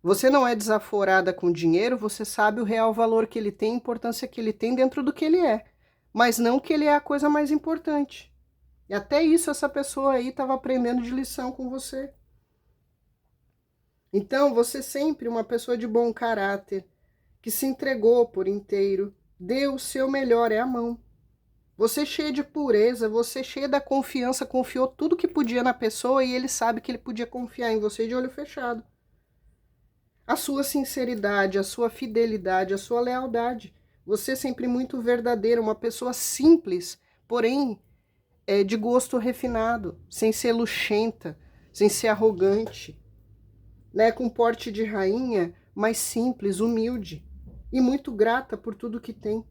Você não é desaforada com dinheiro, você sabe o real valor que ele tem, a importância que ele tem dentro do que ele é, mas não que ele é a coisa mais importante. E até isso essa pessoa aí estava aprendendo de lição com você. Então, você sempre uma pessoa de bom caráter, que se entregou por inteiro, deu o seu melhor, é a mão. Você cheia de pureza, você cheia da confiança, confiou tudo que podia na pessoa e ele sabe que ele podia confiar em você de olho fechado. A sua sinceridade, a sua fidelidade, a sua lealdade. Você sempre muito verdadeira, uma pessoa simples, porém de gosto refinado, sem ser luxenta, sem ser arrogante, né, com porte de rainha, mas simples, humilde e muito grata por tudo que tem.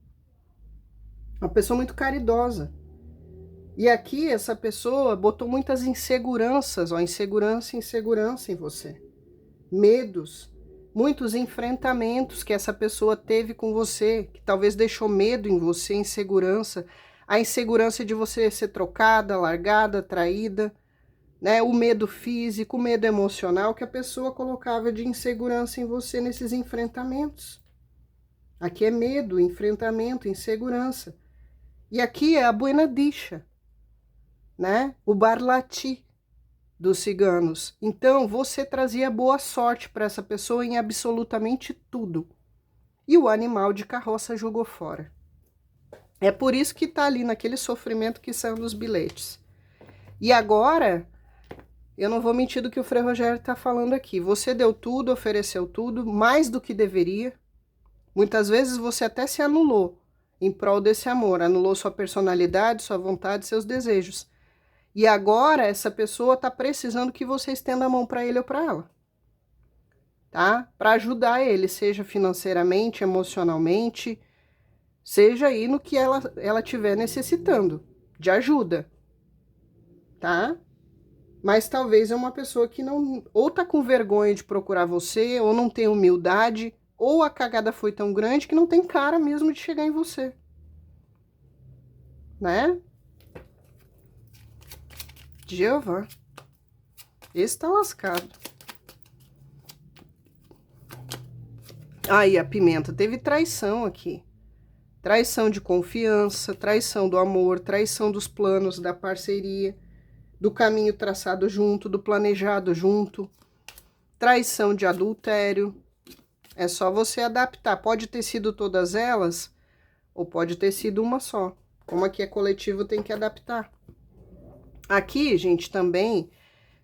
Uma pessoa muito caridosa. E aqui essa pessoa botou muitas inseguranças, ó, insegurança em você. Medos, muitos enfrentamentos que essa pessoa teve com você, que talvez deixou medo em você, insegurança. A insegurança de você ser trocada, largada, traída, né? O medo físico, o medo emocional que a pessoa colocava de insegurança em você nesses enfrentamentos. Aqui é medo, enfrentamento, insegurança. E aqui é a Buena Dicha, né? O Barlati dos ciganos. Então, você trazia boa sorte para essa pessoa em absolutamente tudo. E o animal de carroça jogou fora. É por isso que está ali naquele sofrimento que saiu nos bilhetes. E agora, eu não vou mentir do que o Frei Rogério está falando aqui. Você deu tudo, ofereceu tudo, mais do que deveria. Muitas vezes você até se anulou em prol desse amor. Anulou sua personalidade, sua vontade, seus desejos. E agora essa pessoa está precisando que você estenda a mão para ele ou para ela. Tá? Para ajudar ele, seja financeiramente, emocionalmente, seja aí no que ela estiver necessitando. de ajuda, tá? Mas talvez é uma pessoa que não, ou tá com vergonha de procurar você, ou não tem humildade, ou a cagada foi tão grande que não tem cara mesmo de chegar em você, né? Jeová, esse tá lascado. Aí, a pimenta, teve traição aqui. Traição de confiança, traição do amor, traição dos planos, da parceria, do caminho traçado junto, do planejado junto, traição de adultério. É só você adaptar. Pode ter sido todas elas, ou pode ter sido uma só. Como aqui é coletivo, tem que adaptar. Aqui, gente, também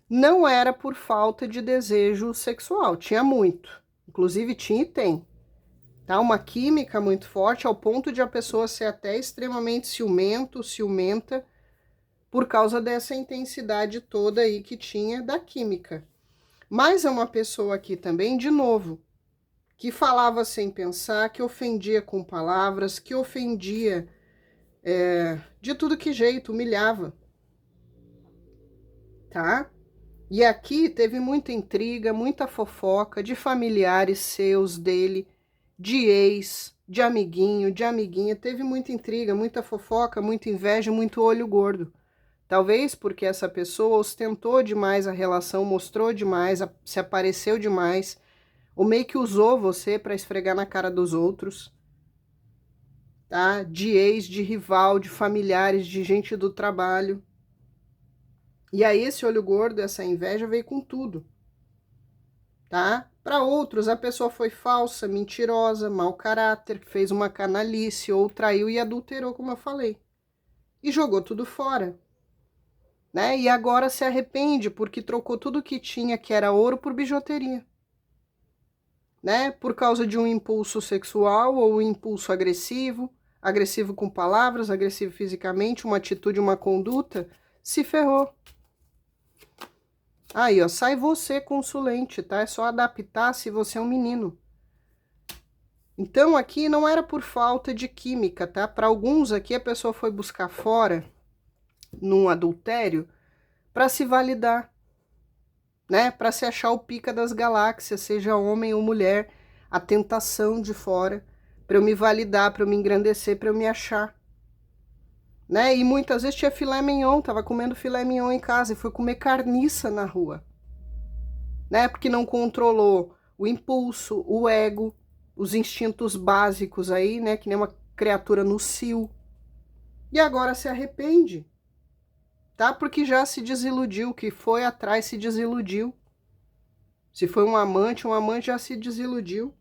não era por falta de desejo sexual, tinha muito. Inclusive tinha e tem. Tá? Uma química muito forte ao ponto de a pessoa ser até extremamente ciumenta, por causa dessa intensidade toda aí que tinha da química. Mas é uma pessoa aqui também, de novo, que falava sem pensar, que ofendia com palavras, que ofendia de tudo que jeito, humilhava. Tá? E aqui teve muita intriga, muita fofoca de familiares seus, dele, de ex, de amiguinho, de amiguinha. Teve muita intriga, muita fofoca, muita inveja, muito olho gordo. Talvez porque essa pessoa ostentou demais a relação, mostrou demais, se apareceu demais, ou meio que usou você para esfregar na cara dos outros, tá? De ex, de rival, de familiares, de gente do trabalho. E aí esse olho gordo, essa inveja veio com tudo, tá? Para outros, a pessoa foi falsa, mentirosa, mau caráter, fez uma canalice, ou traiu e adulterou, como eu falei. E jogou tudo fora, né? E agora se arrepende porque trocou tudo que tinha, que era ouro, por bijuteria, né? Por causa de um impulso sexual ou um impulso agressivo, agressivo com palavras, agressivo fisicamente, uma atitude, uma conduta, se ferrou. Aí, ó, sai você consulente, tá? É só adaptar se você é um menino. Então, aqui não era por falta de química, tá? Para alguns aqui, a pessoa foi buscar fora, num adultério, para se validar, né? Para se achar o pica das galáxias, seja homem ou mulher, a tentação de fora, para eu me validar, para eu me engrandecer, para eu me achar. Né? E muitas vezes tinha filé mignon, tava comendo filé mignon em casa e foi comer carniça na rua, né? Porque não controlou o impulso, o ego, os instintos básicos aí, né? Que nem uma criatura no cio. E agora se arrepende, tá? Porque já se desiludiu, que foi atrás se desiludiu. Se foi um amante já se desiludiu.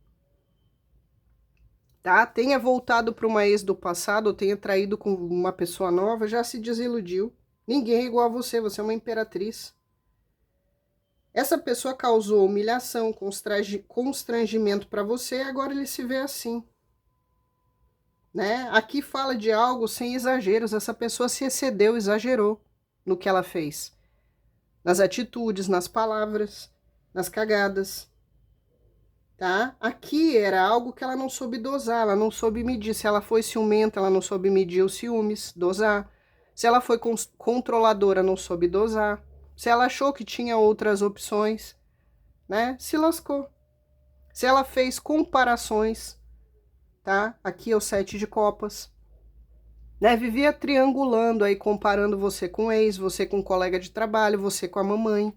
Tá? Tenha voltado para uma ex do passado, ou tenha traído com uma pessoa nova, já se desiludiu. Ninguém é igual a você, você é uma imperatriz. Essa pessoa causou humilhação, constrangimento para você, agora ele se vê assim. Né? Aqui fala de algo sem exageros, essa pessoa se excedeu, exagerou no que ela fez. Nas atitudes, nas palavras, nas cagadas. Tá? Aqui era algo que ela não soube dosar, ela não soube medir. Se ela foi ciumenta, ela não soube medir os ciúmes, dosar. Se ela foi controladora, não soube dosar. Se ela achou que tinha outras opções, né? Se lascou. Se ela fez comparações, tá? Aqui é o 7 de copas. Né? Vivia triangulando aí, comparando você com o ex, você com o colega de trabalho, você com a mamãe.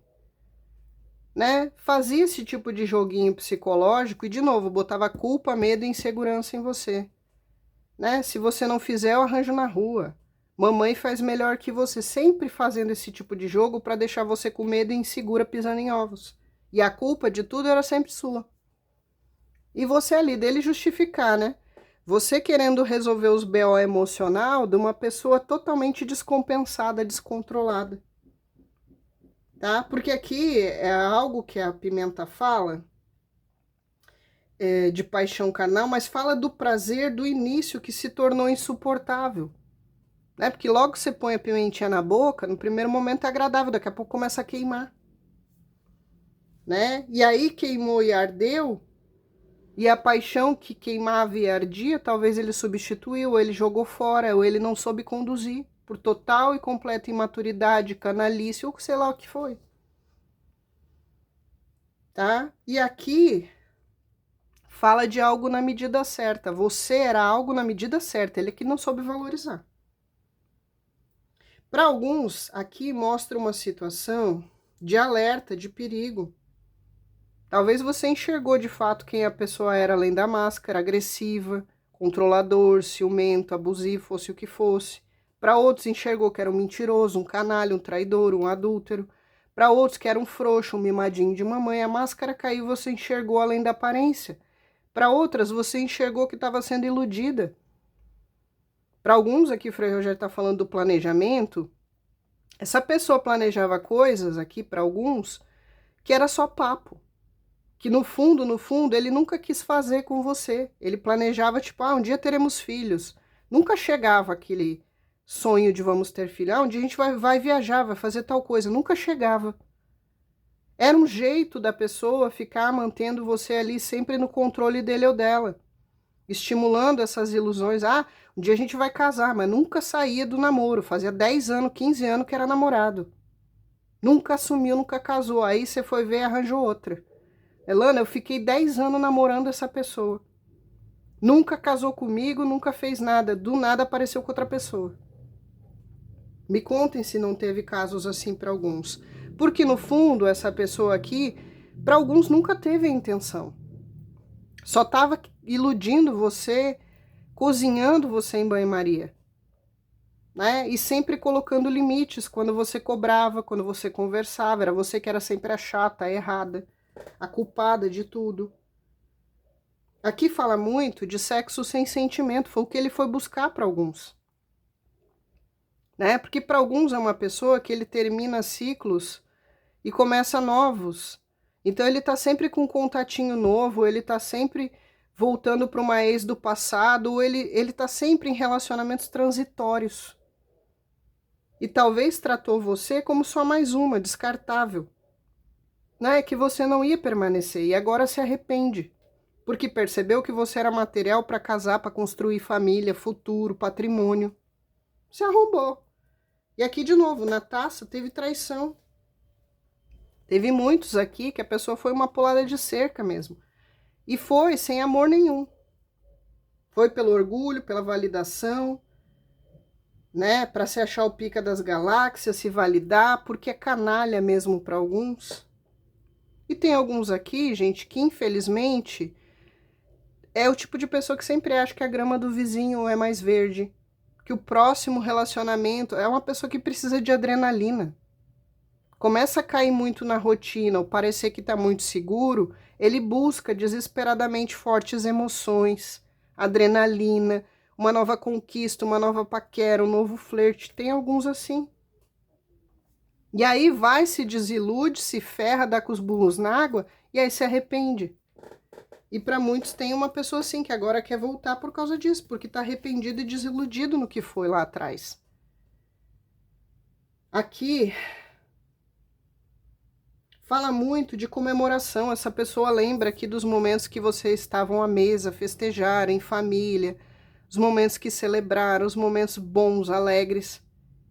Né? Fazia esse tipo de joguinho psicológico e, de novo, botava culpa, medo e insegurança em você. Né? Se você não fizer, eu arranjo na rua. Mamãe faz melhor que você, sempre fazendo esse tipo de jogo para deixar você com medo e insegura pisando em ovos. E a culpa de tudo era sempre sua. E você ali dele justificar, né? Você querendo resolver os BO emocional de uma pessoa totalmente descompensada, descontrolada. Tá? Porque aqui é algo que a Pimenta fala, de paixão carnal, mas fala do prazer do início que se tornou insuportável. Né? Porque logo que você põe a pimentinha na boca, no primeiro momento é agradável, daqui a pouco começa a queimar. Né? E aí queimou e ardeu, e a paixão que queimava e ardia, talvez ele substituiu, ou ele jogou fora, ou ele não soube conduzir. por total e completa imaturidade, canalice, ou sei lá o que foi. Tá? E aqui fala de algo na medida certa. Você era algo na medida certa, ele que não soube valorizar. Para alguns, aqui mostra uma situação de alerta, de perigo. Talvez você enxergou de fato quem a pessoa era além da máscara, agressiva, controlador, ciumento, abusivo, fosse o que fosse. Para outros, enxergou que era um mentiroso, um canalha, um traidor, um adúltero. Para outros, que era um frouxo, um mimadinho de mamãe. A máscara caiu, você enxergou além da aparência. Para outras, você enxergou que estava sendo iludida. Para alguns, aqui o Frei Rogério está falando do planejamento. Essa pessoa planejava coisas, aqui para alguns, que era só papo. Que no fundo, ele nunca quis fazer com você. Ele planejava, tipo, um dia teremos filhos. Nunca chegava aquele sonho de vamos ter filho. Um dia a gente vai viajar, vai fazer tal coisa. Nunca chegava. Era um jeito da pessoa ficar mantendo você ali sempre no controle dele ou dela. Estimulando essas ilusões. Um dia a gente vai casar, mas nunca saía do namoro. Fazia 10 anos, 15 anos que era namorado. Nunca assumiu, nunca casou. Aí você foi ver e arranjou outra. Elana, eu fiquei 10 anos namorando essa pessoa. Nunca casou comigo, nunca fez nada. Do nada apareceu com outra pessoa. Me contem se não teve casos assim para alguns. Porque no fundo, essa pessoa aqui, para alguns nunca teve a intenção. Só estava iludindo você, cozinhando você em banho-maria. Né? E sempre colocando limites quando você cobrava, quando você conversava. Era você que era sempre a chata, a errada, a culpada de tudo. Aqui fala muito de sexo sem sentimento, foi o que ele foi buscar para alguns. Né? Porque para alguns é uma pessoa que ele termina ciclos e começa novos. Então ele tá sempre com um contatinho novo, ele tá sempre voltando para uma ex do passado, ou ele tá sempre em relacionamentos transitórios. E talvez tratou você como só mais uma, descartável. Né? Que você não ia permanecer e agora se arrepende. Porque percebeu que você era material para casar, para construir família, futuro, patrimônio. Se arrombou. E aqui, de novo, na taça, teve traição. Teve muitos aqui que a pessoa foi uma pulada de cerca mesmo. E foi sem amor nenhum. Foi pelo orgulho, pela validação, né? Para se achar o pica das galáxias, se validar, porque é canalha mesmo para alguns. E tem alguns aqui, gente, que infelizmente é o tipo de pessoa que sempre acha que a grama do vizinho é mais verde, que o próximo relacionamento é uma pessoa que precisa de adrenalina. Começa a cair muito na rotina, ou parecer que está muito seguro, ele busca desesperadamente fortes emoções, adrenalina, uma nova conquista, uma nova paquera, um novo flerte. Tem alguns assim. E aí vai, se desilude, se ferra, dá com os burros na água, e aí se arrepende. E para muitos tem uma pessoa assim que agora quer voltar por causa disso, porque está arrependido e desiludido no que foi lá atrás. Aqui fala muito de comemoração. Essa pessoa lembra aqui dos momentos que vocês estavam à mesa, festejaram em família, os momentos que celebraram, os momentos bons, alegres.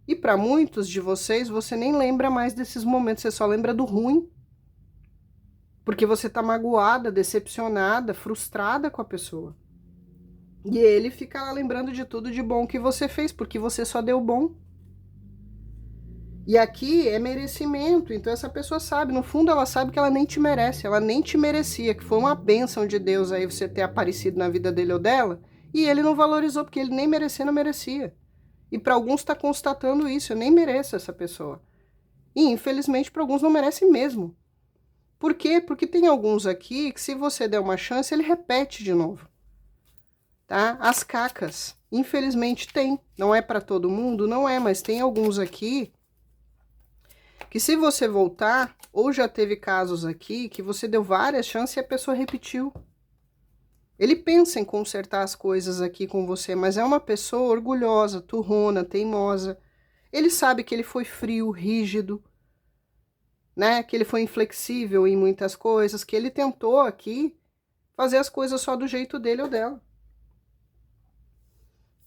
E para muitos de vocês, você nem lembra mais desses momentos, você só lembra do ruim. Porque você tá magoada, decepcionada, frustrada com a pessoa. E ele fica lá lembrando de tudo de bom que você fez, porque você só deu bom. E aqui é merecimento, então essa pessoa sabe, no fundo ela sabe que ela nem te merece, ela nem te merecia, que foi uma bênção de Deus aí você ter aparecido na vida dele ou dela, e ele não valorizou, porque ele nem merecia, não merecia. E para alguns está constatando isso, eu nem mereço essa pessoa. E infelizmente para alguns não merece mesmo. Por quê? Porque tem alguns aqui que se você der uma chance, ele repete de novo. Tá? As cacas, infelizmente tem. Não é para todo mundo? Não é, mas tem alguns aqui que se você voltar, ou já teve casos aqui que você deu várias chances e a pessoa repetiu. Ele pensa em consertar as coisas aqui com você, mas é uma pessoa orgulhosa, turrona, teimosa. Ele sabe que ele foi frio, rígido, né? Que ele foi inflexível em muitas coisas, que ele tentou aqui fazer as coisas só do jeito dele ou dela.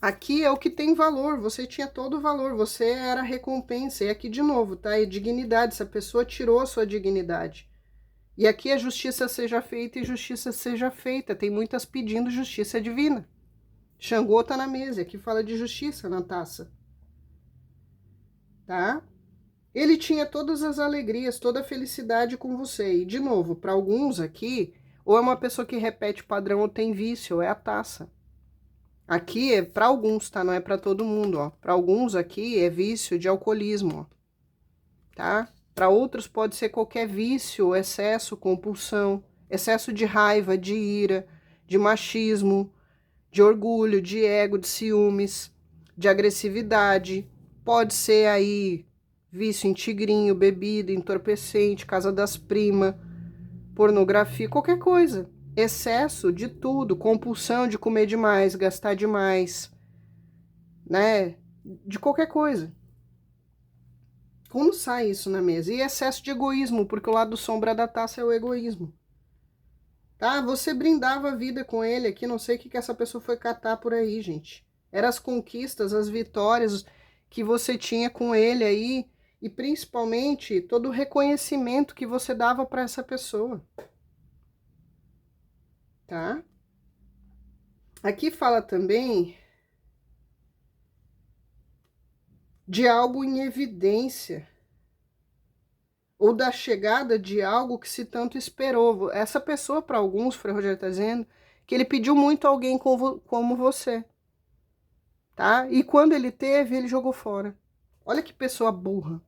Aqui é o que tem valor, você tinha todo o valor, você era a recompensa. E aqui de novo, tá? É dignidade, essa pessoa tirou a sua dignidade. E aqui a justiça seja feita e justiça seja feita. Tem muitas pedindo justiça divina. Xangô tá na mesa, aqui fala de justiça na taça. Tá? Ele tinha todas as alegrias, toda a felicidade com você. E de novo, para alguns aqui, ou é uma pessoa que repete padrão ou tem vício, ou é a taça. Aqui é para alguns, tá? Não é para todo mundo, ó. Para alguns aqui é vício de alcoolismo, ó. Tá? Para outros pode ser qualquer vício, excesso, compulsão, excesso de raiva, de ira, de machismo, de orgulho, de ego, de ciúmes, de agressividade. Pode ser aí vício em tigrinho, bebida, entorpecente, casa das primas, pornografia, qualquer coisa. Excesso de tudo, compulsão de comer demais, gastar demais, né? De qualquer coisa. Como sai isso na mesa? E excesso de egoísmo, porque o lado sombra da taça é o egoísmo. Tá? Você brindava a vida com ele aqui, não sei o que essa pessoa foi catar por aí, gente. Eram as conquistas, as vitórias que você tinha com ele aí, e principalmente todo o reconhecimento que você dava para essa pessoa. Tá? Aqui fala também de algo em evidência, ou da chegada de algo que se tanto esperou. Essa pessoa, para alguns, o Frei Rogério está dizendo, que ele pediu muito a alguém como você, tá? E quando ele teve, ele jogou fora. Olha que pessoa burra.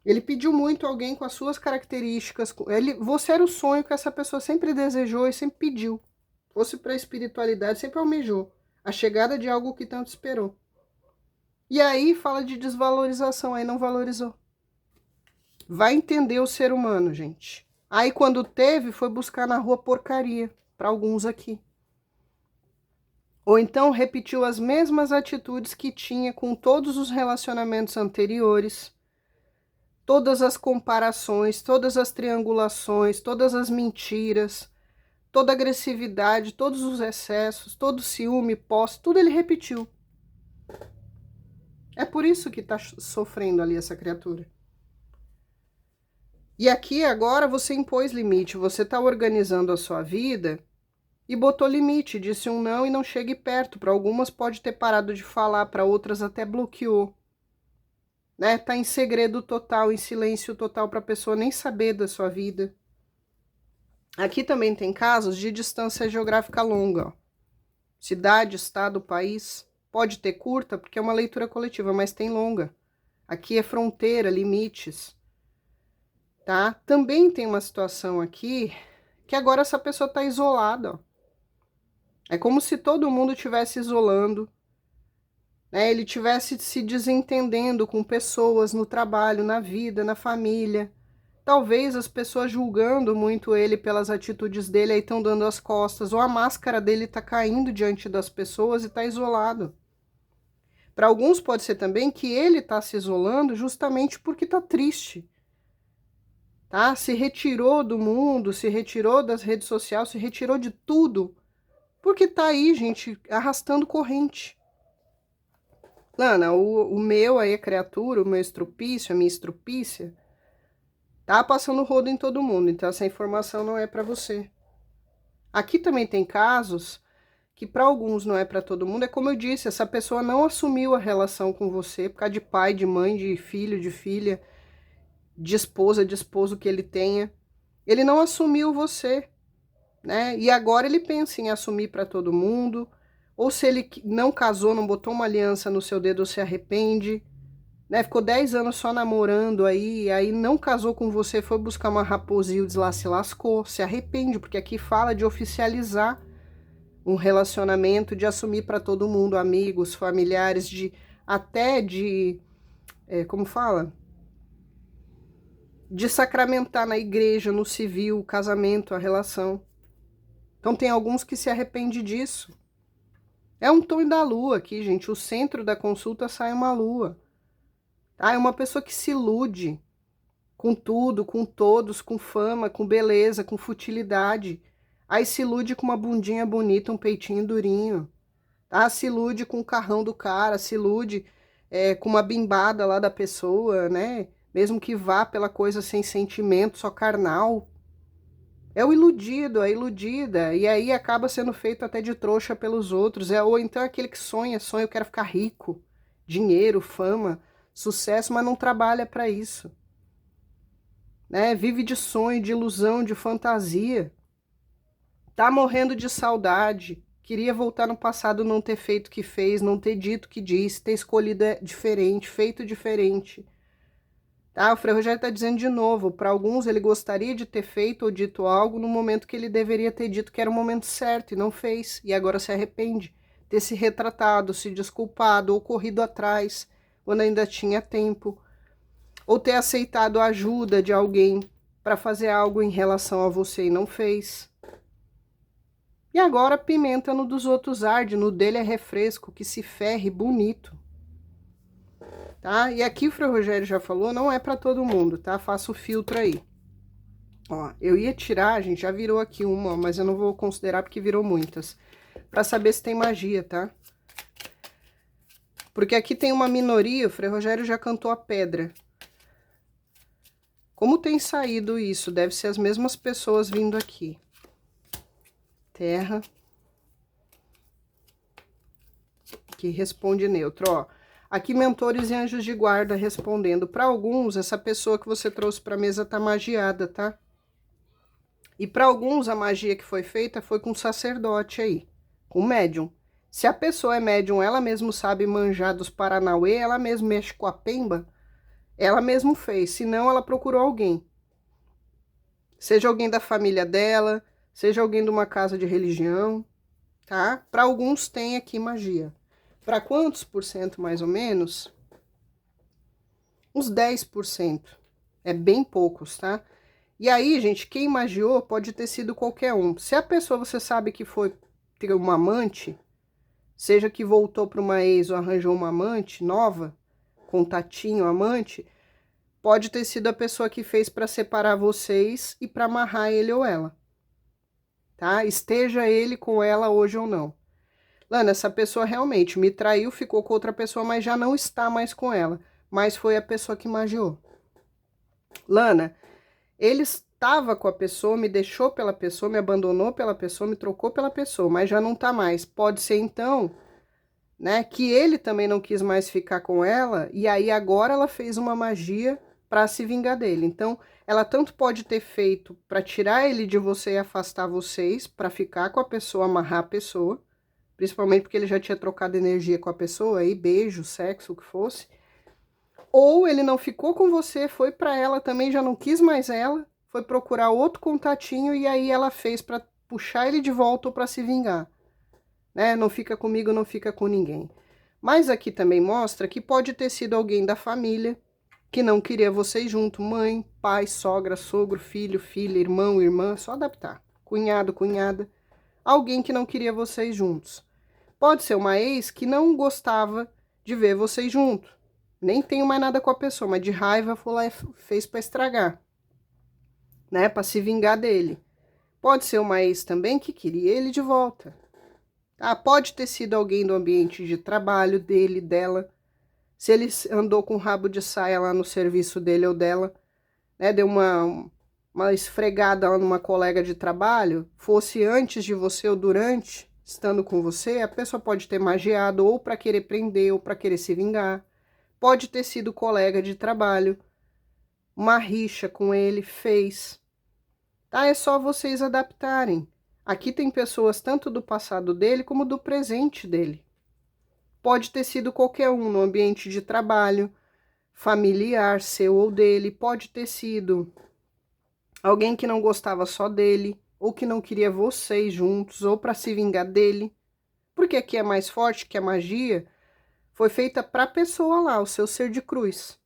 Ele pediu muito a alguém com as suas características. Você era o sonho que essa pessoa sempre desejou e sempre pediu. Fosse para a espiritualidade, sempre almejou. A chegada de algo que tanto esperou. E aí fala de desvalorização, aí não valorizou. Vai entender o ser humano, gente. Aí quando teve, foi buscar na rua porcaria, para alguns aqui. Ou então repetiu as mesmas atitudes que tinha com todos os relacionamentos anteriores, todas as comparações, todas as triangulações, todas as mentiras, toda a agressividade, todos os excessos, todo o ciúme, posse, tudo ele repetiu. É por isso que está sofrendo ali essa criatura. E aqui agora você impôs limite, você está organizando a sua vida e botou limite, disse um não e não chegue perto. Para algumas pode ter parado de falar, para outras até bloqueou. Né? Tá em segredo total, em silêncio total para a pessoa nem saber da sua vida. Aqui também tem casos de distância geográfica longa. Ó. Cidade, estado, país. Pode ter curta, porque é uma leitura coletiva, mas tem longa. Aqui é fronteira, limites. Tá? Também tem uma situação aqui que agora essa pessoa está isolada. Ó. É como se todo mundo estivesse isolando, né? Ele estivesse se desentendendo com pessoas no trabalho, na vida, na família. Talvez as pessoas julgando muito ele pelas atitudes dele aí estão dando as costas, ou a máscara dele está caindo diante das pessoas e está isolado. Para alguns pode ser também que ele está se isolando justamente porque está triste. Tá? Se retirou do mundo, se retirou das redes sociais, se retirou de tudo, porque tá aí, gente, arrastando corrente. Lana, o meu aí, a criatura, o meu estrupício, a minha estrupícia, tá passando rodo em todo mundo, então essa informação não é para você. Aqui também tem casos que para alguns não é para todo mundo, é como eu disse, essa pessoa não assumiu a relação com você por causa de pai, de mãe, de filho, de filha, de esposo que ele tenha. Ele não assumiu você, né? E agora ele pensa em assumir para todo mundo, ou se ele não casou, não botou uma aliança no seu dedo, se arrepende, né? Ficou 10 anos só namorando aí não casou com você, foi buscar uma raposinha de lá, se lascou, se arrepende, porque aqui fala de oficializar um relacionamento, de assumir para todo mundo, amigos, familiares, como fala? De sacramentar na igreja, no civil, o casamento, a relação. Então tem alguns que se arrependem disso. É um tom da lua aqui, gente. O centro da consulta sai uma lua. Tá? É uma pessoa que se ilude com tudo, com todos, com fama, com beleza, com futilidade. Aí se ilude com uma bundinha bonita, um peitinho durinho. tá? Se ilude com o carrão do cara, se ilude com uma bimbada lá da pessoa, né? Mesmo que vá pela coisa sem sentimento, só carnal. É o iludido, a iludida, e aí acaba sendo feito até de trouxa pelos outros. Ou então aquele que sonha, eu quero ficar rico, dinheiro, fama, sucesso, mas não trabalha para isso. Né? Vive de sonho, de ilusão, de fantasia. Tá morrendo de saudade. Queria voltar no passado, não ter feito o que fez, não ter dito o que disse, ter escolhido diferente, feito diferente. Tá? O Frei Rogério está dizendo de novo, para alguns ele gostaria de ter feito ou dito algo no momento que ele deveria ter dito que era o momento certo e não fez, e agora se arrepende. Ter se retratado, se desculpado ou corrido atrás quando ainda tinha tempo. Ou ter aceitado a ajuda de alguém para fazer algo em relação a você e não fez. E agora pimenta no dos outros arde, no dele é refresco, que se ferre bonito. Tá? E aqui o Frei Rogério já falou, não é para todo mundo, tá? Faça o filtro aí. Ó, eu ia tirar, a gente já virou aqui uma, mas eu não vou considerar porque virou muitas. Pra saber se tem magia, tá? Porque aqui tem uma minoria, o Frei Rogério já cantou a pedra. Como tem saído isso? Deve ser as mesmas pessoas vindo aqui. Terra. Que responde neutro, ó. Aqui, mentores e anjos de guarda respondendo. Para alguns, essa pessoa que você trouxe para a mesa tá magiada, tá? E para alguns, a magia que foi feita foi com sacerdote aí, com médium. Se a pessoa é médium, ela mesmo sabe manjar dos paranauê, ela mesmo mexe com a pemba, ela mesmo fez. Se não, ela procurou alguém. Seja alguém da família dela, seja alguém de uma casa de religião, tá? Para alguns tem aqui magia. Para quantos por cento, mais ou menos? Uns 10%. É bem poucos, tá? E aí, gente, quem magiou pode ter sido qualquer um. Se a pessoa, você sabe que foi ter uma amante, seja que voltou para uma ex ou arranjou uma amante nova, contatinho, amante, pode ter sido a pessoa que fez para separar vocês e para amarrar ele ou ela. Tá? Esteja ele com ela hoje ou não. Lana, essa pessoa realmente me traiu, ficou com outra pessoa, mas já não está mais com ela. Mas foi a pessoa que magiou. Lana, ele estava com a pessoa, me deixou pela pessoa, me abandonou pela pessoa, me trocou pela pessoa, mas já não está mais. Pode ser, então, né, que ele também não quis mais ficar com ela, e aí agora ela fez uma magia para se vingar dele. Então, ela tanto pode ter feito para tirar ele de você e afastar vocês, para ficar com a pessoa, amarrar a pessoa, principalmente porque ele já tinha trocado energia com a pessoa, aí beijo, sexo, o que fosse. Ou ele não ficou com você, foi para ela também, já não quis mais ela, foi procurar outro contatinho e aí ela fez para puxar ele de volta ou para se vingar. Né? Não fica comigo, não fica com ninguém. Mas aqui também mostra que pode ter sido alguém da família que não queria vocês junto, mãe, pai, sogra, sogro, filho, filha, irmão, irmã, só adaptar. Cunhado, cunhada, alguém que não queria vocês juntos. Pode ser uma ex que não gostava de ver vocês juntos. Nem tenho mais nada com a pessoa, mas de raiva foi lá e fez para estragar. Né? Para se vingar dele. Pode ser uma ex também que queria ele de volta. Ah, pode ter sido alguém do ambiente de trabalho dele, dela. Se ele andou com rabo de saia lá no serviço dele ou dela, né? Deu uma esfregada lá numa colega de trabalho, fosse antes de você ou durante, estando com você, a pessoa pode ter magiado ou para querer prender ou para querer se vingar. Pode ter sido colega de trabalho, uma rixa com ele, fez. Tá? É só vocês adaptarem. Aqui tem pessoas tanto do passado dele como do presente dele. Pode ter sido qualquer um no ambiente de trabalho, familiar, seu ou dele. Pode ter sido alguém que não gostava só dele, ou que não queria vocês juntos, ou para se vingar dele. Porque aqui é mais forte que a magia foi feita para a pessoa lá, o seu ser de cruz.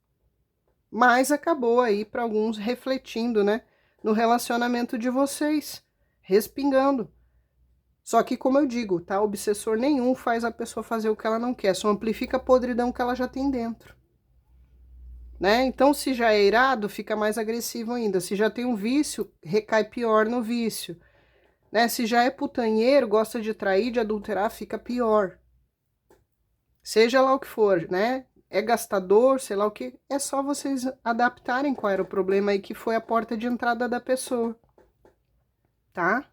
Mas acabou aí para alguns refletindo, né, no relacionamento de vocês, respingando. Só que, como eu digo, tá, obsessor nenhum faz a pessoa fazer o que ela não quer, só amplifica a podridão que ela já tem dentro. Né? Então, se já é irado, fica mais agressivo ainda. Se já tem um vício, recai pior no vício. Né? Se já é putanheiro, gosta de trair, de adulterar, fica pior. Seja lá o que for, né? É gastador, sei lá o que. É só vocês adaptarem qual era o problema aí que foi a porta de entrada da pessoa, tá?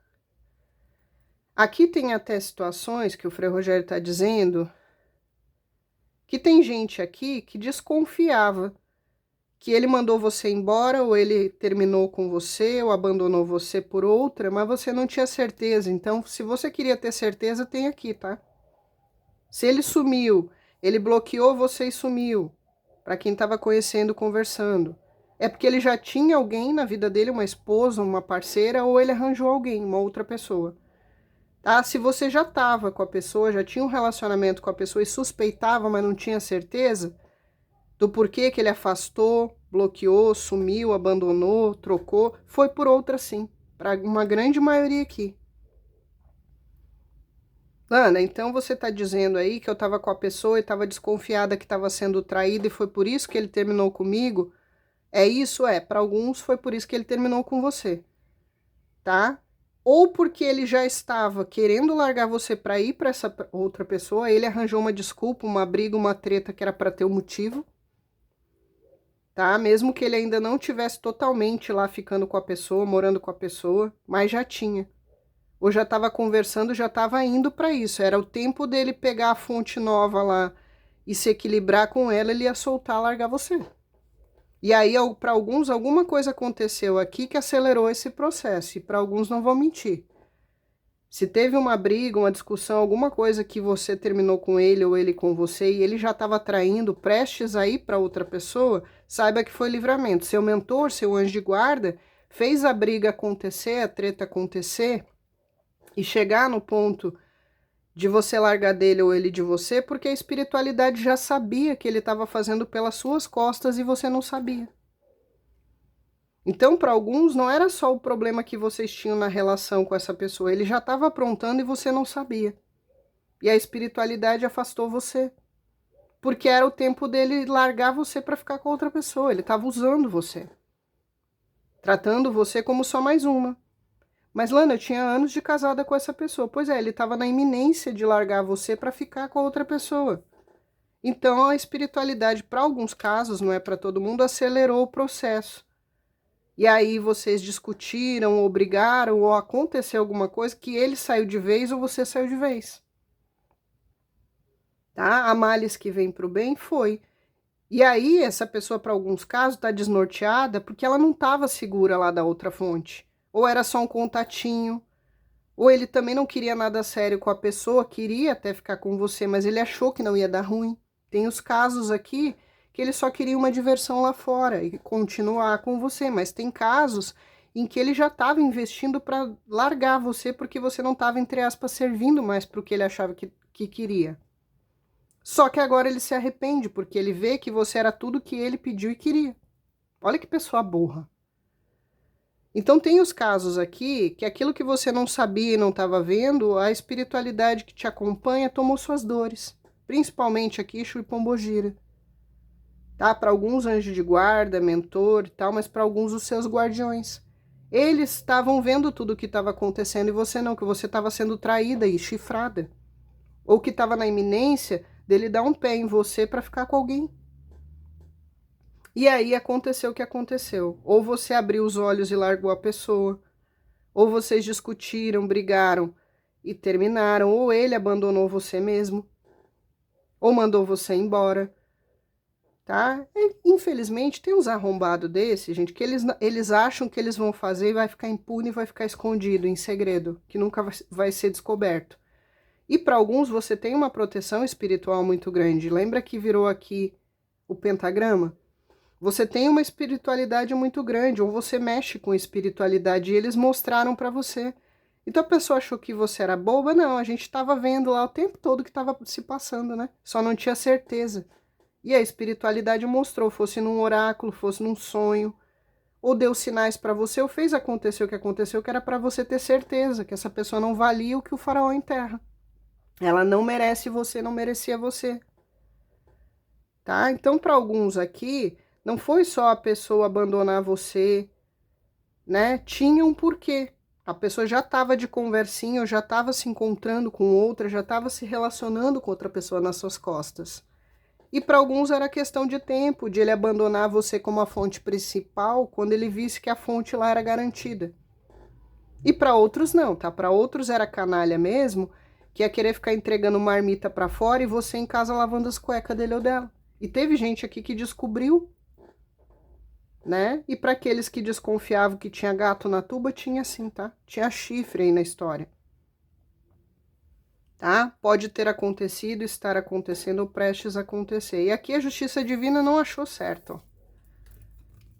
Aqui tem até situações que o Frei Rogério está dizendo que tem gente aqui que desconfiava que ele mandou você embora, ou ele terminou com você, ou abandonou você por outra, mas você não tinha certeza. Então, se você queria ter certeza, tem aqui, tá? Se ele sumiu, ele bloqueou você e sumiu, para quem estava conhecendo, conversando. É porque ele já tinha alguém na vida dele, uma esposa, uma parceira, ou ele arranjou alguém, uma outra pessoa. Tá? Se você já estava com a pessoa, já tinha um relacionamento com a pessoa e suspeitava, mas não tinha certeza do porquê que ele afastou, bloqueou, sumiu, abandonou, trocou, foi por outra sim, para uma grande maioria aqui. Ana, então você está dizendo aí que eu estava com a pessoa e estava desconfiada que estava sendo traída e foi por isso que ele terminou comigo? É isso? É. Para alguns foi por isso que ele terminou com você, tá? Ou porque ele já estava querendo largar você para ir para essa outra pessoa, ele arranjou uma desculpa, uma briga, uma treta que era para ter um motivo, tá? Mesmo que ele ainda não tivesse totalmente lá ficando com a pessoa, morando com a pessoa, mas já tinha. Ou já estava conversando, já estava indo para isso. Era o tempo dele pegar a fonte nova lá e se equilibrar com ela, ele ia soltar, largar você. E aí, para alguns, alguma coisa aconteceu aqui que acelerou esse processo. E para alguns, não vou mentir. Se teve uma briga, uma discussão, alguma coisa que você terminou com ele ou ele com você e ele já estava traindo, prestes a ir para outra pessoa, saiba que foi livramento. Seu mentor, seu anjo de guarda, fez a briga acontecer, a treta acontecer e chegar no ponto de você largar dele ou ele de você, porque a espiritualidade já sabia que ele estava fazendo pelas suas costas e você não sabia. Então, para alguns, não era só o problema que vocês tinham na relação com essa pessoa, ele já estava aprontando e você não sabia. E a espiritualidade afastou você, porque era o tempo dele largar você para ficar com outra pessoa, ele estava usando você, tratando você como só mais uma. Mas, Lana, eu tinha anos de casada com essa pessoa. Pois é, ele estava na iminência de largar você para ficar com a outra pessoa. Então, a espiritualidade, para alguns casos, não é para todo mundo, acelerou o processo. E aí vocês discutiram, ou brigaram, ou aconteceu alguma coisa que ele saiu de vez ou você saiu de vez. Tá? A males que vem para o bem foi. E aí, essa pessoa, para alguns casos, está desnorteada porque ela não estava segura lá da outra fonte. Ou era só um contatinho. Ou ele também não queria nada sério com a pessoa, queria até ficar com você, mas ele achou que não ia dar ruim. Tem os casos aqui que ele só queria uma diversão lá fora e continuar com você, mas tem casos em que ele já estava investindo para largar você porque você não estava, entre aspas, servindo mais para o que ele achava que queria. Só que agora ele se arrepende porque ele vê que você era tudo que ele pediu e queria. Olha que pessoa burra. Então tem os casos aqui que aquilo que você não sabia e não estava vendo, a espiritualidade que te acompanha tomou suas dores. Principalmente aqui, Exu e Pombogira. Tá? Para alguns anjos de guarda, mentor e tal, mas para alguns os seus guardiões. Eles estavam vendo tudo o que estava acontecendo e você não, que você estava sendo traída e chifrada. Ou que estava na iminência dele dar um pé em você para ficar com alguém. E aí aconteceu o que aconteceu. Ou você abriu os olhos e largou a pessoa, ou vocês discutiram, brigaram e terminaram, ou ele abandonou você mesmo, ou mandou você embora, tá? E, infelizmente, tem uns arrombados desse, gente, que eles acham que eles vão fazer e vai ficar impune, vai ficar escondido, em segredo, que nunca vai ser descoberto. E para alguns você tem uma proteção espiritual muito grande. Lembra que virou aqui o pentagrama? Você tem uma espiritualidade muito grande, ou você mexe com espiritualidade e eles mostraram para você. Então a pessoa achou que você era boba? Não, a gente estava vendo lá o tempo todo que estava se passando, né? Só não tinha certeza. E a espiritualidade mostrou, fosse num oráculo, fosse num sonho, ou deu sinais para você, ou fez acontecer o que aconteceu, que era para você ter certeza que essa pessoa não valia o que o faraó enterra. Ela não merece você, não merecia você. Tá? Então, para alguns aqui, não foi só a pessoa abandonar você, né? Tinha um porquê. A pessoa já estava de conversinha, ou já estava se encontrando com outra, já estava se relacionando com outra pessoa nas suas costas. E para alguns era questão de tempo, de ele abandonar você como a fonte principal, quando ele visse que a fonte lá era garantida. E para outros não, tá? Para outros era canalha mesmo, que ia querer ficar entregando marmita para fora e você em casa lavando as cuecas dele ou dela. E teve gente aqui que descobriu, né? E para aqueles que desconfiavam que tinha gato na tuba, tinha sim, tá? Tinha chifre aí na história. Tá? Pode ter acontecido, estar acontecendo ou prestes a acontecer. E aqui a justiça divina não achou certo, ó.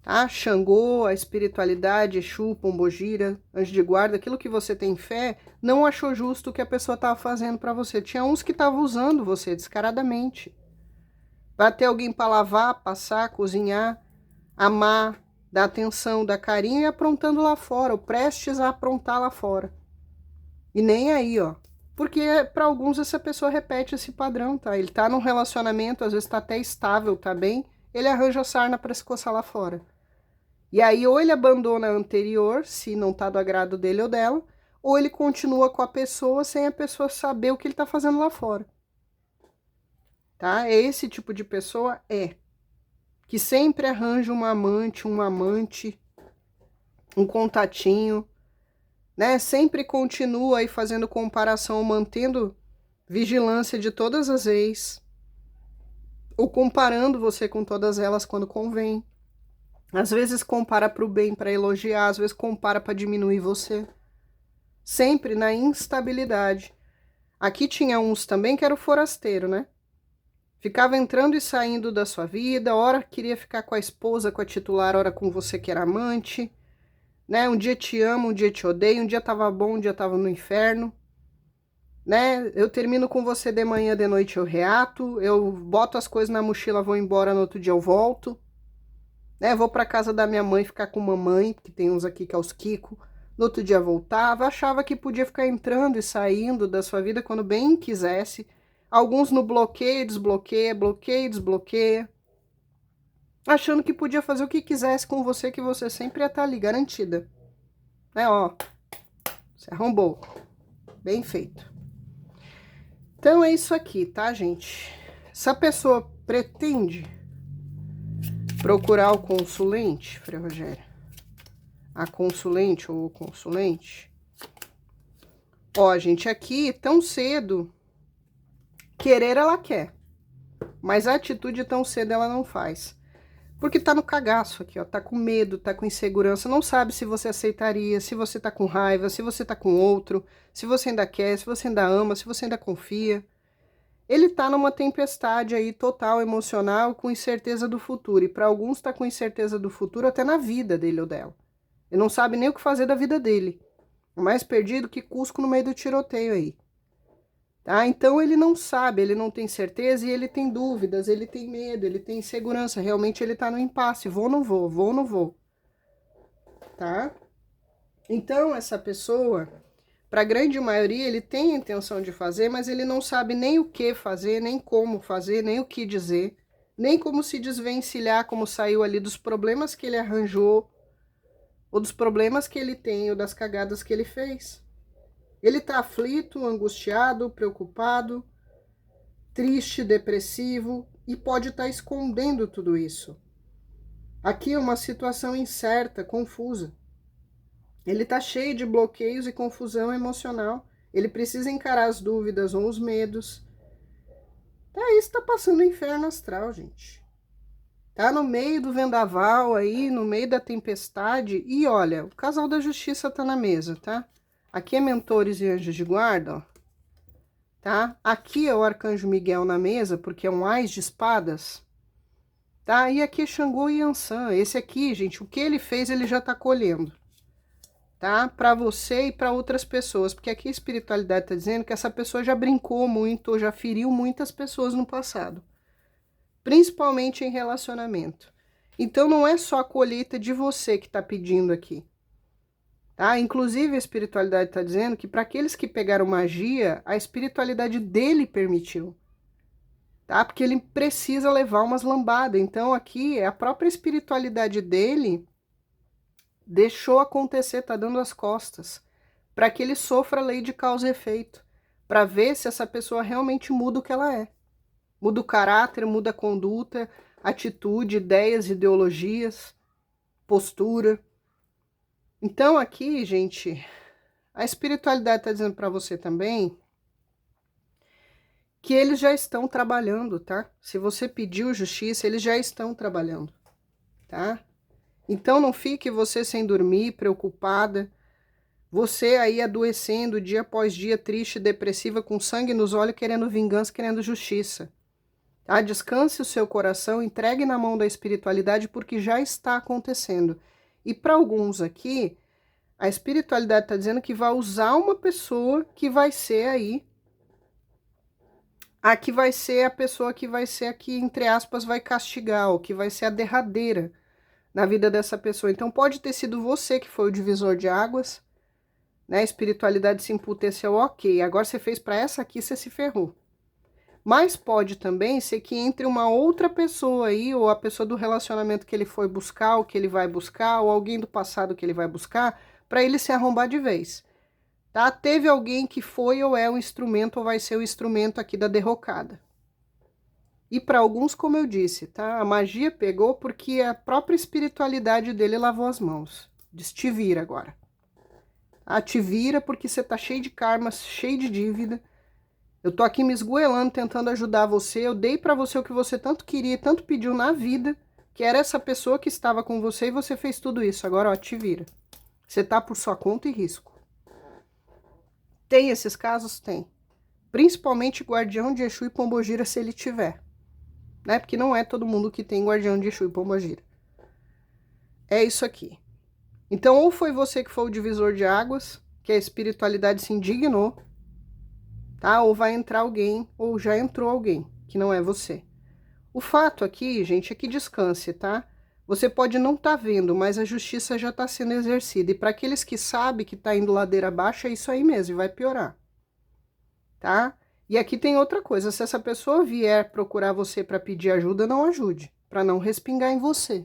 Tá? Xangô, a espiritualidade, Exu, Pombogira, anjo de guarda, aquilo que você tem fé, não achou justo o que a pessoa estava fazendo para você. Tinha uns que estavam usando você descaradamente. Vai ter alguém para lavar, passar, cozinhar, amar, dar atenção, dar carinho e aprontando lá fora, ou prestes a aprontar lá fora. E nem aí, ó. Porque para alguns essa pessoa repete esse padrão, tá? Ele tá num relacionamento, às vezes tá até estável, tá bem, ele arranja sarna para se coçar lá fora. E aí ou ele abandona a anterior, se não tá do agrado dele ou dela, ou ele continua com a pessoa sem a pessoa saber o que ele tá fazendo lá fora. Tá? É esse tipo de pessoa que sempre arranja um amante, um contatinho, né? Sempre continua aí fazendo comparação, mantendo vigilância de todas as ex, ou comparando você com todas elas quando convém. Às vezes compara para o bem, para elogiar, às vezes compara para diminuir você. Sempre na instabilidade. Aqui tinha uns também que era o forasteiro, né? Ficava entrando e saindo da sua vida, ora queria ficar com a esposa, com a titular, ora com você que era amante, né? Um dia te amo, um dia te odeio, um dia tava bom, um dia tava no inferno, né? Eu termino com você de manhã, de noite eu reato, eu boto as coisas na mochila, vou embora, no outro dia eu volto, né? Vou pra casa da minha mãe ficar com mamãe, que tem uns aqui que é os Kiko, no outro dia voltava, achava que podia ficar entrando e saindo da sua vida quando bem quisesse. Alguns no bloqueio, desbloqueia, bloqueia, desbloqueia. Achando que podia fazer o que quisesse com você, que você sempre ia estar ali, garantida. Né, ó. Você arrombou. Bem feito. Então é isso aqui, tá, gente? Se a pessoa pretende procurar o consulente, Frei Rogério, a consulente ou o consulente, ó, gente, aqui tão cedo, querer ela quer, mas a atitude tão cedo ela não faz. Porque tá no cagaço aqui, ó, tá com medo, tá com insegurança, não sabe se você aceitaria, se você tá com raiva, se você tá com outro, se você ainda quer, se você ainda ama, se você ainda confia. Ele tá numa tempestade aí total emocional, com incerteza do futuro, e para alguns tá com incerteza do futuro até na vida dele ou dela. Ele não sabe nem o que fazer da vida dele. É mais perdido que Cusco no meio do tiroteio aí. Tá? Então ele não sabe, ele não tem certeza e ele tem dúvidas, ele tem medo, ele tem insegurança. Realmente ele tá no impasse, vou ou não vou, vou ou não vou. Tá? Então essa pessoa, para a grande maioria, ele tem a intenção de fazer, mas ele não sabe nem o que fazer, nem como fazer, nem o que dizer, nem como se desvencilhar, como saiu ali dos problemas que ele arranjou, ou dos problemas que ele tem, ou das cagadas que ele fez. Ele tá aflito, angustiado, preocupado, triste, depressivo e pode estar escondendo tudo isso. Aqui é uma situação incerta, confusa. Ele tá cheio de bloqueios e confusão emocional. Ele precisa encarar as dúvidas ou os medos. Tá, isso tá passando o inferno astral, gente. Tá no meio do vendaval aí, no meio da tempestade. E olha, o casal da justiça tá na mesa, tá? Aqui é mentores e anjos de guarda, ó. Tá? Aqui é o arcanjo Miguel na mesa, porque é um ás de espadas. Tá? E aqui é Xangô e Ansan. Esse aqui, gente, o que ele fez, ele já tá colhendo. Tá? Para você e para outras pessoas. Porque aqui a espiritualidade tá dizendo que essa pessoa já brincou muito, já feriu muitas pessoas no passado. Principalmente em relacionamento. Então não é só a colheita de você que tá pedindo aqui. Tá? Inclusive a espiritualidade está dizendo que para aqueles que pegaram magia, a espiritualidade dele permitiu. Tá? Porque ele precisa levar umas lambadas. Então aqui é a própria espiritualidade dele deixou acontecer, tá dando as costas. para que ele sofra a lei de causa e efeito, para ver se essa pessoa realmente muda o que ela é. Muda o caráter, muda a conduta, atitude, ideias, ideologias, postura. Então aqui, gente, a espiritualidade está dizendo para você também que eles já estão trabalhando, tá? Se você pediu justiça, eles já estão trabalhando, tá? Então não fique você sem dormir, preocupada, você aí adoecendo dia após dia, triste, depressiva, com sangue nos olhos, querendo vingança, querendo justiça. Tá? Descanse o seu coração, entregue na mão da espiritualidade, porque já está acontecendo. E para alguns aqui, a espiritualidade está dizendo que vai usar uma pessoa que vai ser aí, a que vai ser a pessoa que vai ser aqui, entre aspas, vai castigar, ou que vai ser a derradeira na vida dessa pessoa. Então pode ter sido você que foi o divisor de águas, né? A espiritualidade se emputeceu, ok, agora você fez para essa aqui, você se ferrou. Mas pode também ser que entre uma outra pessoa aí, ou a pessoa do relacionamento que ele foi buscar, ou que ele vai buscar, ou alguém do passado que ele vai buscar, para ele se arrombar de vez. Tá? Teve alguém que foi ou é o instrumento, ou vai ser o instrumento aqui da derrocada. E para alguns, como eu disse, tá? A magia pegou porque a própria espiritualidade dele lavou as mãos. Diz, te vira agora. Ah, te vira porque você tá cheio de karma, cheio de dívida. Eu tô aqui me esgoelando, tentando ajudar você. Eu dei para você o que você tanto queria, tanto pediu na vida, que era essa pessoa que estava com você e você fez tudo isso. Agora, ó, te vira. Você tá por sua conta e risco. Tem esses casos? Tem. Principalmente guardião de Exu e Pombogira, se ele tiver. Né? Porque não é todo mundo que tem guardião de Exu e Pombogira. É isso aqui. Então, ou foi você que foi o divisor de águas, que a espiritualidade se indignou, tá? Ou vai entrar alguém, ou já entrou alguém, que não é você. O fato aqui, gente, é que descanse, tá? Você pode não estar vendo, mas a justiça já está sendo exercida. E para aqueles que sabem que está indo ladeira abaixo, é isso aí mesmo, e vai piorar. Tá? E aqui tem outra coisa, se essa pessoa vier procurar você para pedir ajuda, não ajude, para não respingar em você.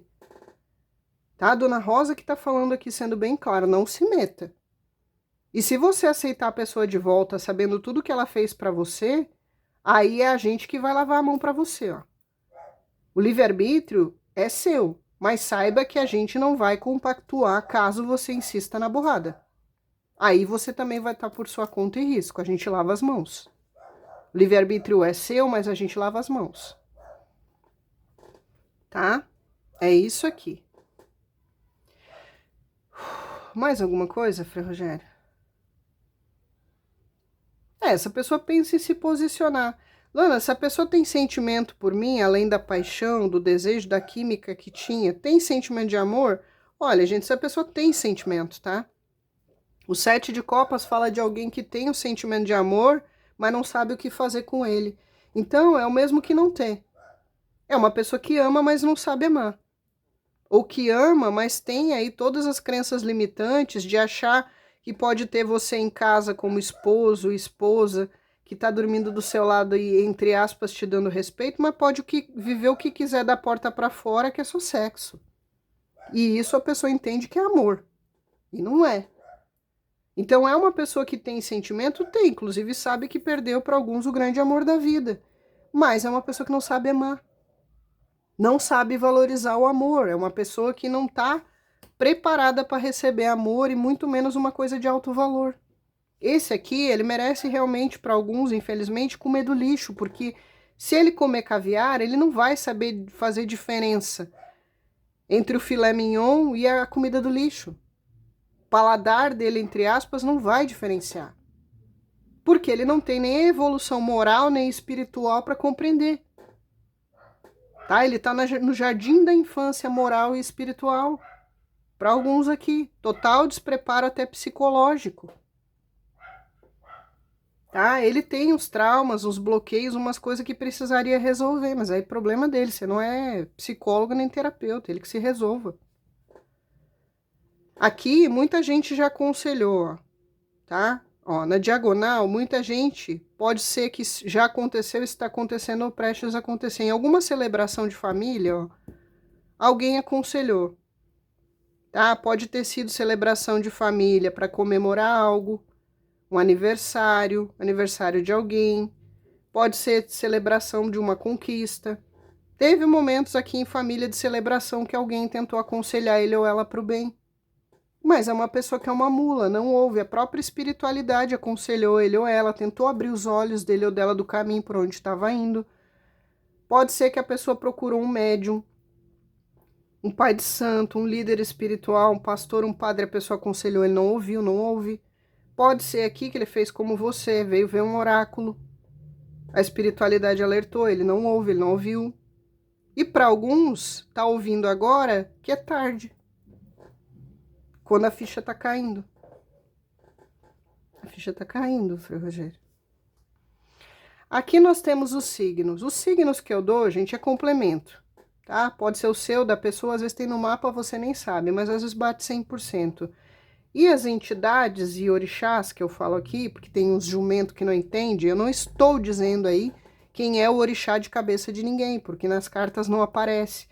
Tá? A dona Rosa que está falando aqui, sendo bem claro, não se meta. E se você aceitar a pessoa de volta, sabendo tudo que ela fez para você, aí é a gente que vai lavar a mão para você, ó. O livre-arbítrio é seu, mas saiba que a gente não vai compactuar caso você insista na burrada. Aí você também vai estar por sua conta e risco, a gente lava as mãos. O livre-arbítrio é seu, mas a gente lava as mãos. Tá? É isso aqui. Mais alguma coisa, Frei Rogério? Essa pessoa pensa em se posicionar. Lana, essa pessoa tem sentimento por mim, além da paixão, do desejo, da química que tinha? Tem sentimento de amor? Olha, gente, essa pessoa tem sentimento, tá? O 7 de copas fala de alguém que tem o sentimento de amor, mas não sabe o que fazer com ele. Então, é o mesmo que não ter. É uma pessoa que ama, mas não sabe amar. Ou que ama, mas tem aí todas as crenças limitantes de achar que pode ter você em casa como esposo, esposa, que tá dormindo do seu lado e, entre aspas, te dando respeito, mas pode viver o que quiser da porta para fora, que é só sexo. E isso a pessoa entende que é amor. E não é. Então é uma pessoa que tem sentimento? Tem, inclusive sabe que perdeu para alguns o grande amor da vida. Mas é uma pessoa que não sabe amar. Não sabe valorizar o amor. É uma pessoa que não está preparada para receber amor e muito menos uma coisa de alto valor. Esse aqui, ele merece realmente, para alguns, infelizmente, comer do lixo, porque se ele comer caviar, ele não vai saber fazer diferença entre o filé mignon e a comida do lixo. O paladar dele, entre aspas, não vai diferenciar. Porque ele não tem nem a evolução moral nem espiritual para compreender. Tá? Ele está no jardim da infância moral e espiritual. Para alguns aqui, total despreparo até psicológico. Tá? Ele tem uns traumas, uns bloqueios, umas coisas que precisaria resolver, mas aí é problema dele, você não é psicólogo nem terapeuta, ele que se resolva. Aqui, muita gente já aconselhou, tá? Ó, na diagonal, muita gente, pode ser que já aconteceu, está acontecendo ou prestes a acontecer. Em alguma celebração de família, ó, alguém aconselhou. tá? Pode ter sido celebração de família para comemorar algo, um aniversário, aniversário de alguém. Pode ser celebração de uma conquista. Teve momentos aqui em família de celebração que alguém tentou aconselhar ele ou ela para o bem. Mas é uma pessoa que é uma mula, não ouve. A própria espiritualidade aconselhou ele ou ela, tentou abrir os olhos dele ou dela do caminho por onde estava indo. Pode ser que a pessoa procurou um médium, um pai de santo, um líder espiritual, um pastor, um padre, a pessoa aconselhou, ele não ouviu, não ouve. Pode ser aqui que ele fez como você, veio ver um oráculo. A espiritualidade alertou, ele não ouve, ele não ouviu. E para alguns, tá ouvindo agora que é tarde. Quando a ficha tá caindo. A ficha tá caindo, Frei Rogério. Aqui nós temos os signos. Os signos que eu dou, gente, é complemento, tá? Pode ser o seu, da pessoa, às vezes tem no mapa, você nem sabe, mas às vezes bate 100%. E as entidades e orixás que eu falo aqui, porque tem uns jumento que não entende, eu não estou dizendo aí quem é o orixá de cabeça de ninguém, porque nas cartas não aparece.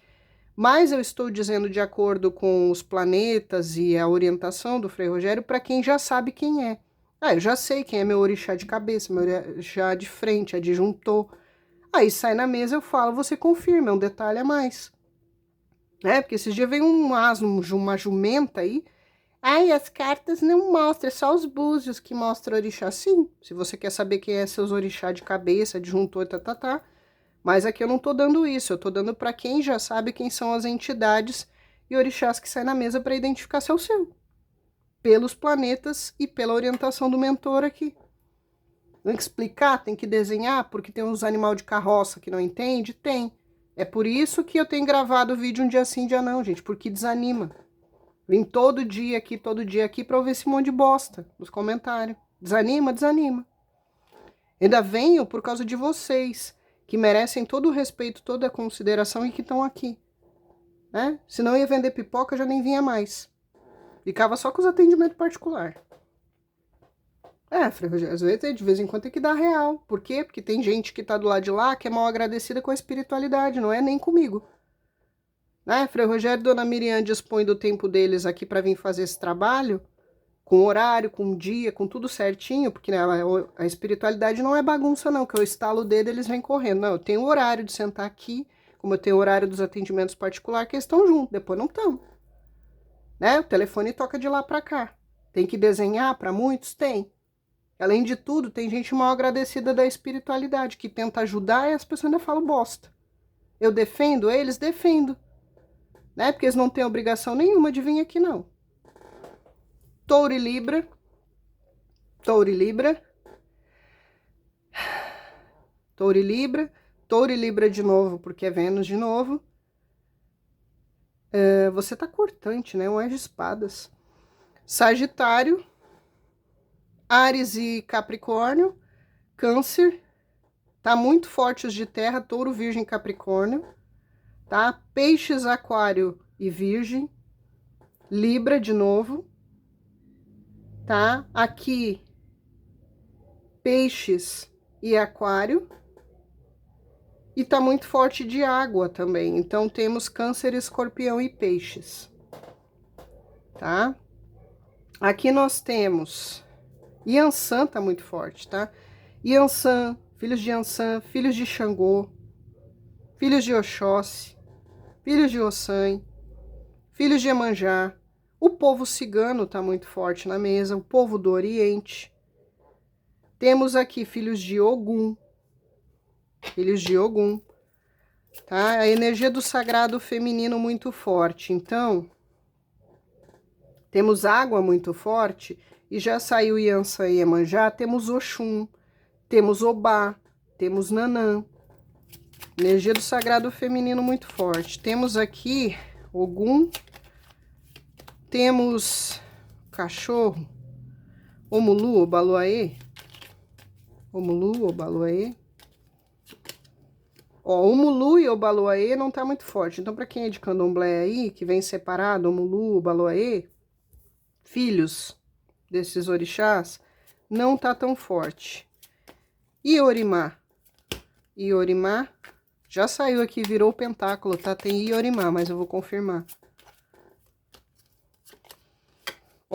Mas eu estou dizendo de acordo com os planetas e a orientação do Frei Rogério para quem já sabe quem é. Ah, eu já sei quem é meu orixá de cabeça, meu orixá de frente, adjuntor. Aí sai na mesa, eu falo, você confirma, é um detalhe a mais. Porque esses dias veio um asno, uma jumenta aí. Ai, as cartas não mostram, é só os búzios que mostram orixá. Sim, se você quer saber quem é seus orixá de cabeça, adjuntor, tá. Mas aqui eu não tô dando isso, eu tô dando para quem já sabe quem são as entidades e orixás que saem na mesa para identificar se é o seu. Pelos planetas e pela orientação do mentor aqui. Tem que explicar, tem que desenhar, porque tem uns animal de carroça que não entende? Tem. É por isso que eu tenho gravado o vídeo um dia sim, dia não, gente, porque desanima. Vim todo dia aqui pra ouvir esse monte de bosta nos comentários. Desanima, desanima. Ainda venho por causa de vocês, que merecem todo o respeito, toda a consideração e que estão aqui. Né? Se não ia vender pipoca, já nem vinha mais. Ficava só com os atendimentos particulares. Frei Rogério, às vezes de vez em quando tem que dar real. Por quê? Porque tem gente que tá do lado de lá que é mal agradecida com a espiritualidade, não é nem comigo. Né? Frei Rogério e Dona Miriam dispõem do tempo deles aqui para vir fazer esse trabalho, com horário, com dia, com tudo certinho, porque né, a espiritualidade não é bagunça não, que eu estalo o dedo eles vêm correndo. Não, eu tenho horário de sentar aqui, como eu tenho horário dos atendimentos particulares, que eles estão juntos, depois não estão. Né? O telefone toca de lá para cá. Tem que desenhar para muitos? Tem. Além de tudo, tem gente mal agradecida da espiritualidade, que tenta ajudar e as pessoas ainda falam bosta. Eu defendo eles? Defendo. Né? Porque eles não têm obrigação nenhuma de vir aqui, não. Touro e Libra. Touro e Libra. Touro e Libra. Touro e Libra de novo, porque é Vênus de novo. Você tá cortante, né? Um é de espadas. Sagitário. Áries e Capricórnio. Câncer. Tá muito forte os de terra. Touro, Virgem, Capricórnio. Tá? Peixes, Aquário e Virgem. Libra de novo. Tá? Aqui, Peixes e Aquário. E tá muito forte de água também. Então, temos Câncer, Escorpião e Peixes. Tá? Aqui nós temos Yansan, tá muito forte, tá? Yansan, filhos de Yansan, filhos de Xangô, filhos de Oxóssi, filhos de Ossan, filhos de Iemanjá. O povo cigano tá muito forte na mesa, o povo do Oriente. Temos aqui filhos de Ogum, tá? A energia do sagrado feminino muito forte. Então, temos água muito forte e já saiu Yansan e Iemanjá, temos Oxum, temos Obá, temos Nanã. Energia do sagrado feminino muito forte. Temos aqui Ogum, temos cachorro, Omulu, Obaluaê. Omulu, Obaluaê. Ó, Omulu e Obaluaê não tá muito forte. Então, para quem é de candomblé aí, que vem separado, Omulu, Obaluaê, filhos desses orixás, não tá tão forte. Iorimá. Iorimá. Já saiu aqui, virou o pentáculo, tá? Tem Iorimá, mas eu vou confirmar.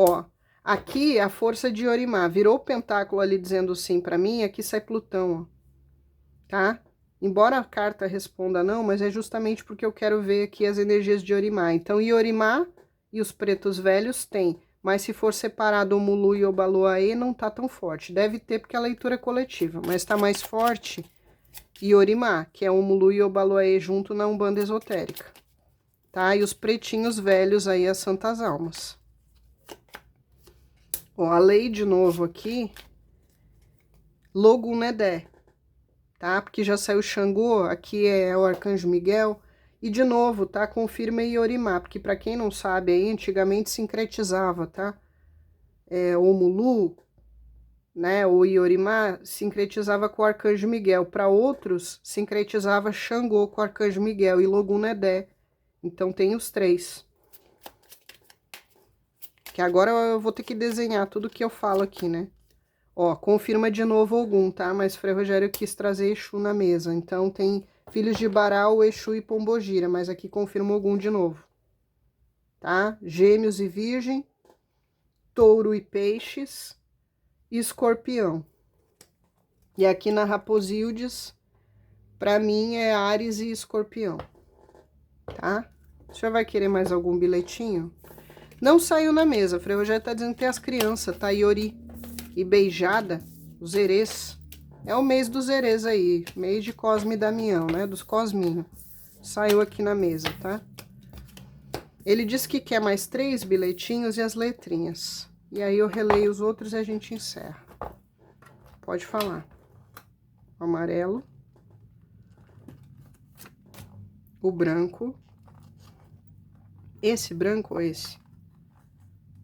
Ó, aqui a força de Iorimá virou o pentáculo ali dizendo sim pra mim, aqui sai Plutão, ó. Tá? Embora a carta responda não, mas é justamente porque eu quero ver aqui as energias de Iorimá. Então, Iorimá e os pretos velhos tem, mas se for separado o Mulu e o Baluaê, não tá tão forte. Deve ter porque a leitura é coletiva, mas tá mais forte Iorimá, que é o Mulu e o Baluaê junto na Umbanda Esotérica. Tá? E os pretinhos velhos aí, as Santas Almas. Ó, a lei de novo aqui, Logunedé, tá? Porque já saiu Xangô, aqui é o Arcanjo Miguel. E de novo, tá? Confirma Iorimá, porque pra quem não sabe aí, antigamente sincretizava, tá? O Mulu, né? O Iorimá sincretizava com o Arcanjo Miguel. Para outros, sincretizava Xangô com o Arcanjo Miguel e Logunedé. Então tem os três. Que agora eu vou ter que desenhar tudo que eu falo aqui, né? Ó, confirma de novo Ogum, tá? Mas Frei Rogério quis trazer Exu na mesa. Então tem filhos de Baral, Exu e Pombogira, mas aqui confirma Ogum de novo. Tá? Gêmeos e Virgem, Touro e Peixes, e Escorpião. E aqui na Raposíldes, pra mim é Áries e Escorpião. Tá? O senhor vai querer mais algum bilhetinho? Não saiu na mesa, Frei Rogério tá dizendo que tem as crianças, tá? Iori e Beijada, os Erês. É o mês dos Erês aí, mês de Cosme e Damião, né? Dos Cosminhos. Saiu aqui na mesa, tá? Ele disse que quer mais 3 bilhetinhos e as letrinhas. E aí eu releio os outros e a gente encerra. Pode falar. O amarelo. O branco. Esse branco ou esse?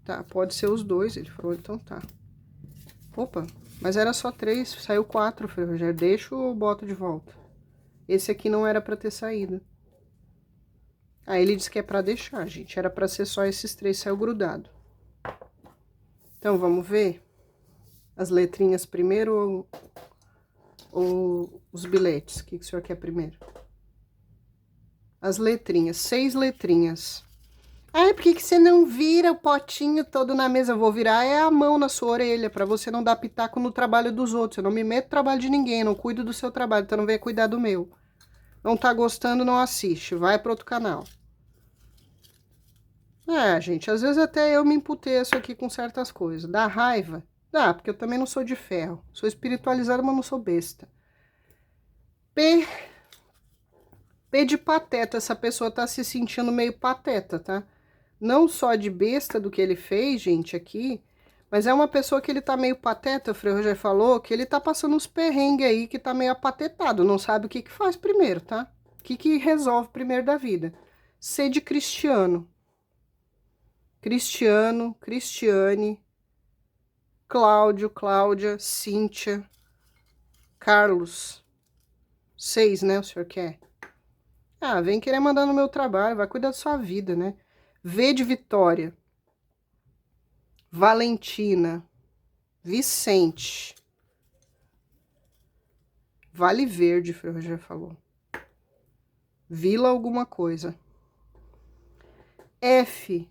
Tá, pode ser os dois, ele falou, então tá. Opa, mas era só 3, saiu 4, Frei Rogério. Deixa ou boto de volta? Esse aqui não era pra ter saído. Aí ele disse que é pra deixar, gente. Era pra ser só esses 3, saiu grudado. Então, vamos ver as letrinhas primeiro ou os bilhetes? O que o senhor quer primeiro? As letrinhas, 6 letrinhas. Ai, por que você não vira o potinho todo na mesa? Eu vou virar a mão na sua orelha, pra você não dar pitaco no trabalho dos outros. Eu não me meto no trabalho de ninguém, não cuido do seu trabalho, então não venha cuidar do meu. Não tá gostando, não assiste, vai para outro canal. Gente, às vezes até eu me emputeço aqui com certas coisas. Dá raiva? Dá, porque eu também não sou de ferro. Sou espiritualizada, mas não sou besta. P de pateta, essa pessoa tá se sentindo meio pateta, tá? Não só de besta do que ele fez, gente, aqui, mas é uma pessoa que ele tá meio pateta, o Frei Rogério falou, que ele tá passando uns perrengues aí, que tá meio apatetado, não sabe o que que faz primeiro, tá? O que que resolve primeiro da vida? C de Cristiano. Cristiano, Cristiane, Cláudio, Cláudia, Cíntia, Carlos. 6, né, o senhor quer? Vem querer mandar no meu trabalho, vai cuidar da sua vida, né? V de Vitória. Valentina. Vicente. Vale Verde, Frei Rogério falou. Vila alguma coisa. F.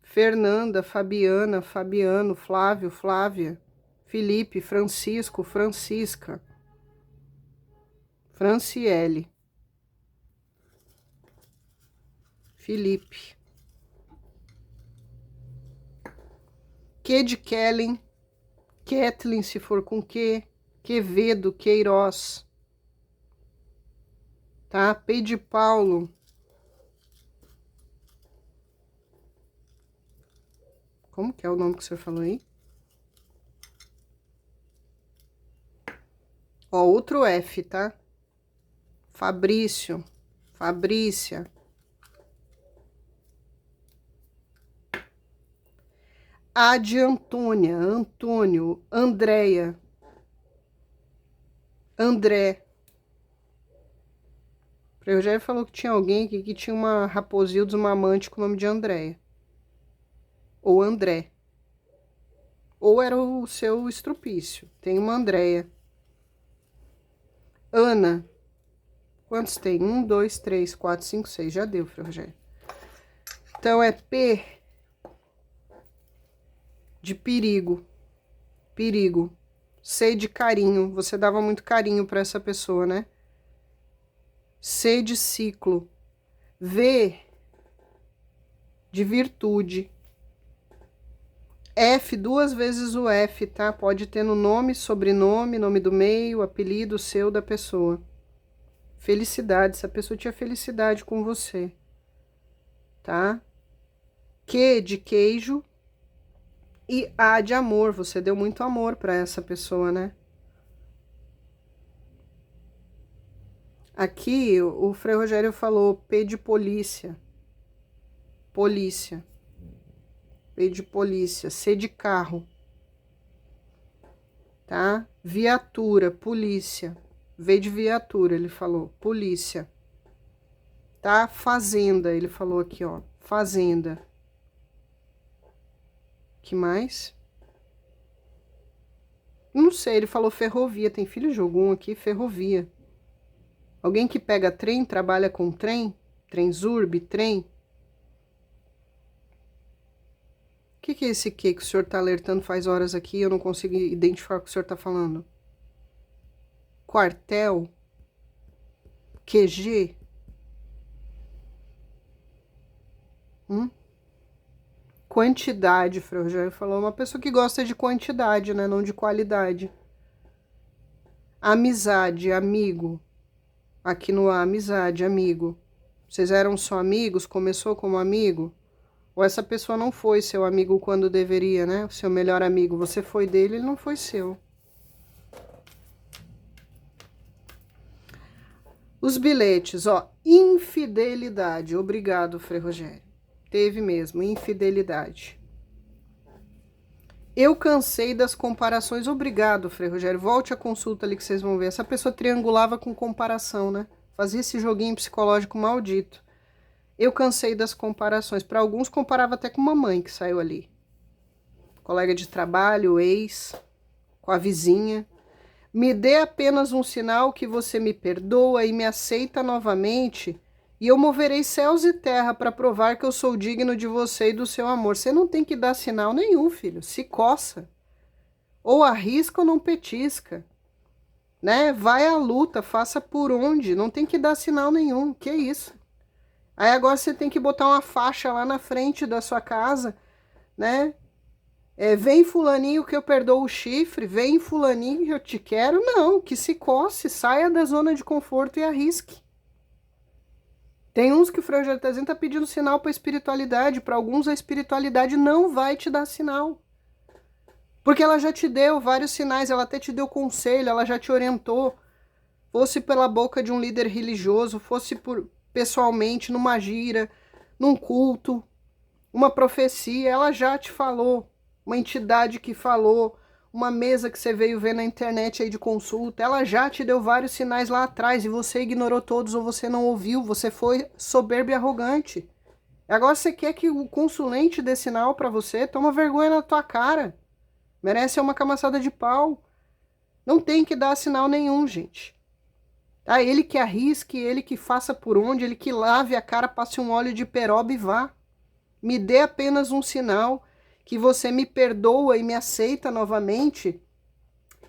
Fernanda, Fabiana, Fabiano, Flávio, Flávia. Felipe, Francisco, Francisca. Franciele. Felipe. Q de Kellen. Kathleen, se for com Q. Quevedo, Queiroz. Tá? P de Paulo. Como que é o nome que o senhor falou aí? Ó, outro F, tá? Fabrício. Fabrícia. A de Antônia. Antônio. Andréia. André. O Frei Rogério falou que tinha alguém aqui que tinha uma Raposildes, uma amante com o nome de Andréia. Ou André. Ou era o seu estrupício. Tem uma Andréia. Ana. Quantos tem? 1, 2, 3, 4, 5, 6. Já deu, Frei Rogério. Então é P de perigo. Perigo. C de carinho. Você dava muito carinho para essa pessoa, né? C de ciclo. V de virtude. F, 2 vezes o F, tá? Pode ter no nome, sobrenome, nome do meio, apelido seu da pessoa. Felicidade, essa pessoa tinha felicidade com você, tá? Q de queijo e A de amor, você deu muito amor para essa pessoa, né? Aqui o Frei Rogério falou P de polícia. Polícia. P de polícia. C de carro. Tá? Viatura, polícia. V de viatura, ele falou. Polícia. Tá? Fazenda, ele falou aqui, ó. Fazenda. Que mais? Não sei, ele falou ferrovia. Tem filho de algum aqui, ferrovia. Alguém que pega trem, trabalha com trem? Trenzurb, trem? O que é esse que o senhor tá alertando faz horas aqui e eu não consigo identificar o que o senhor tá falando? Quartel? QG? Quantidade, Frei Rogério falou. Uma pessoa que gosta de quantidade, né? Não de qualidade. Amizade, amigo. Aqui no A, amizade, amigo. Vocês eram só amigos? Começou como amigo? Ou essa pessoa não foi seu amigo quando deveria, né? O seu melhor amigo. Você foi dele, ele não foi seu. Os bilhetes, ó. Infidelidade. Obrigado, Frei Rogério. Teve mesmo, infidelidade. Eu cansei das comparações. Obrigado, Frei Rogério. Volte a consulta ali que vocês vão ver. Essa pessoa triangulava com comparação, né? Fazia esse joguinho psicológico maldito. Eu cansei das comparações. Para alguns, comparava até com uma mãe que saiu ali. Colega de trabalho, ex, com a vizinha. Me dê apenas um sinal que você me perdoa e me aceita novamente, e eu moverei céus e terra para provar que eu sou digno de você e do seu amor. Você não tem que dar sinal nenhum, filho. Se coça. Ou arrisca ou não petisca. Né? Vai à luta, faça por onde. Não tem que dar sinal nenhum. Que isso? Aí agora você tem que botar uma faixa lá na frente da sua casa, né? Vem fulaninho que eu perdoo o chifre, vem fulaninho que eu te quero. Não, que se coce, saia da zona de conforto e arrisque. Tem uns que o Frei Rogério Tazinho tá pedindo sinal para a espiritualidade. Para alguns a espiritualidade não vai te dar sinal. Porque ela já te deu vários sinais, ela até te deu conselho, ela já te orientou. Fosse pela boca de um líder religioso, fosse pessoalmente, numa gira, num culto, uma profecia, ela já te falou. Uma entidade que falou, uma mesa que você veio ver na internet aí de consulta, ela já te deu vários sinais lá atrás e você ignorou todos ou você não ouviu, você foi soberbo e arrogante. Agora você quer que o consulente dê sinal pra você? Toma vergonha na tua cara. Merece uma camaçada de pau. Não tem que dar sinal nenhum, gente. Tá? Ele que arrisque, ele que faça por onde, ele que lave a cara, passe um óleo de peroba e vá. Me dê apenas um sinal que você me perdoa e me aceita novamente,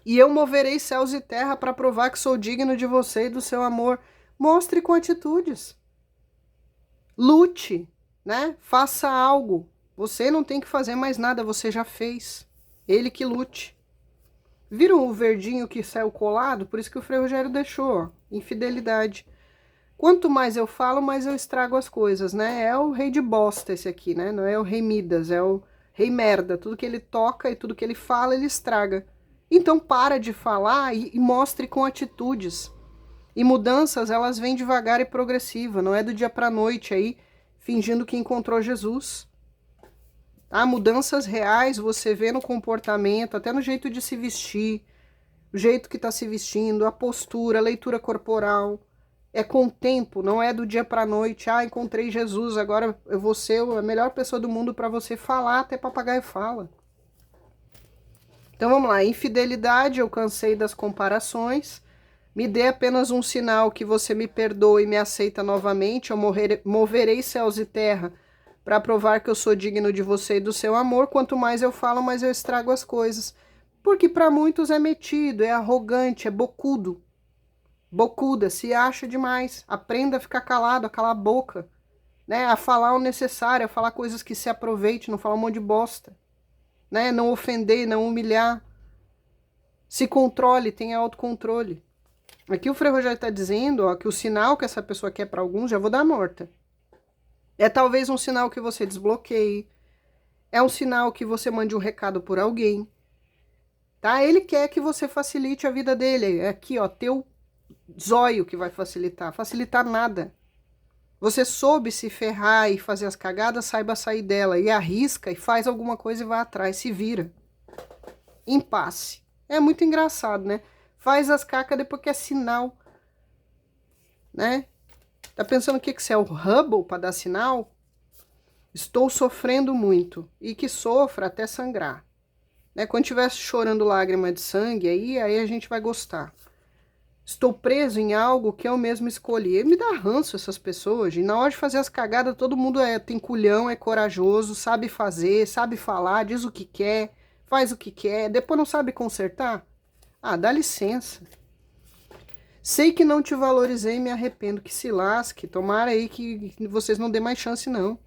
e eu moverei céus e terra para provar que sou digno de você e do seu amor. Mostre com atitudes. Lute, né? Faça algo. Você não tem que fazer mais nada, você já fez. Ele que lute. Viram o verdinho que saiu colado? Por isso que o Frei Rogério deixou, ó. Infidelidade. Quanto mais eu falo, mais eu estrago as coisas, né? É o rei de bosta esse aqui, né? Não é o rei Midas, é o rei merda. Tudo que ele toca e tudo que ele fala, ele estraga. Então para de falar e mostre com atitudes. E mudanças, elas vêm devagar e progressiva. Não é do dia pra noite aí, fingindo que encontrou Jesus. Tá? Mudanças reais você vê no comportamento, até no jeito de se vestir, o jeito que tá se vestindo, a postura, a leitura corporal. É com o tempo, não é do dia pra noite. Ah, encontrei Jesus, agora eu vou ser a melhor pessoa do mundo para você falar, até papagaio fala. Então vamos lá, infidelidade, eu cansei das comparações. Me dê apenas um sinal que você me perdoa e me aceita novamente. Eu moverei céus e terra Pra provar que eu sou digno de você e do seu amor, quanto mais eu falo, mais eu estrago as coisas. Porque para muitos é metido, é arrogante, é bocudo. Bocuda, se acha demais. Aprenda a ficar calado, a calar a boca, né? A falar o necessário, a falar coisas que se aproveite, não falar um monte de bosta, né? Não ofender, não humilhar. Se controle, tenha autocontrole. Aqui o Frei Rogério está dizendo, ó, que o sinal que essa pessoa quer para alguns, já vou dar morta. É talvez um sinal que você desbloqueie. É um sinal que você mande um recado por alguém. Tá? Ele quer que você facilite a vida dele. É aqui, ó, teu zóio que vai facilitar. Facilitar nada. Você soube se ferrar e fazer as cagadas, saiba sair dela. E arrisca e faz alguma coisa e vai atrás. Se vira. Impasse. É muito engraçado, né? Faz as cacas depois que é sinal. Né? Tá pensando o que você é o Hubble para dar sinal? Estou sofrendo muito. E que sofra até sangrar. Né? Quando estiver chorando lágrima de sangue, aí a gente vai gostar. Estou preso em algo que eu mesmo escolhi. Me dá ranço essas pessoas. E na hora de fazer as cagadas, todo mundo tem culhão, é corajoso, sabe fazer, sabe falar, diz o que quer, faz o que quer, depois não sabe consertar. Ah, dá licença. Sei que não te valorizei e me arrependo, que se lasque. Tomara aí que vocês não dêem mais chance, não.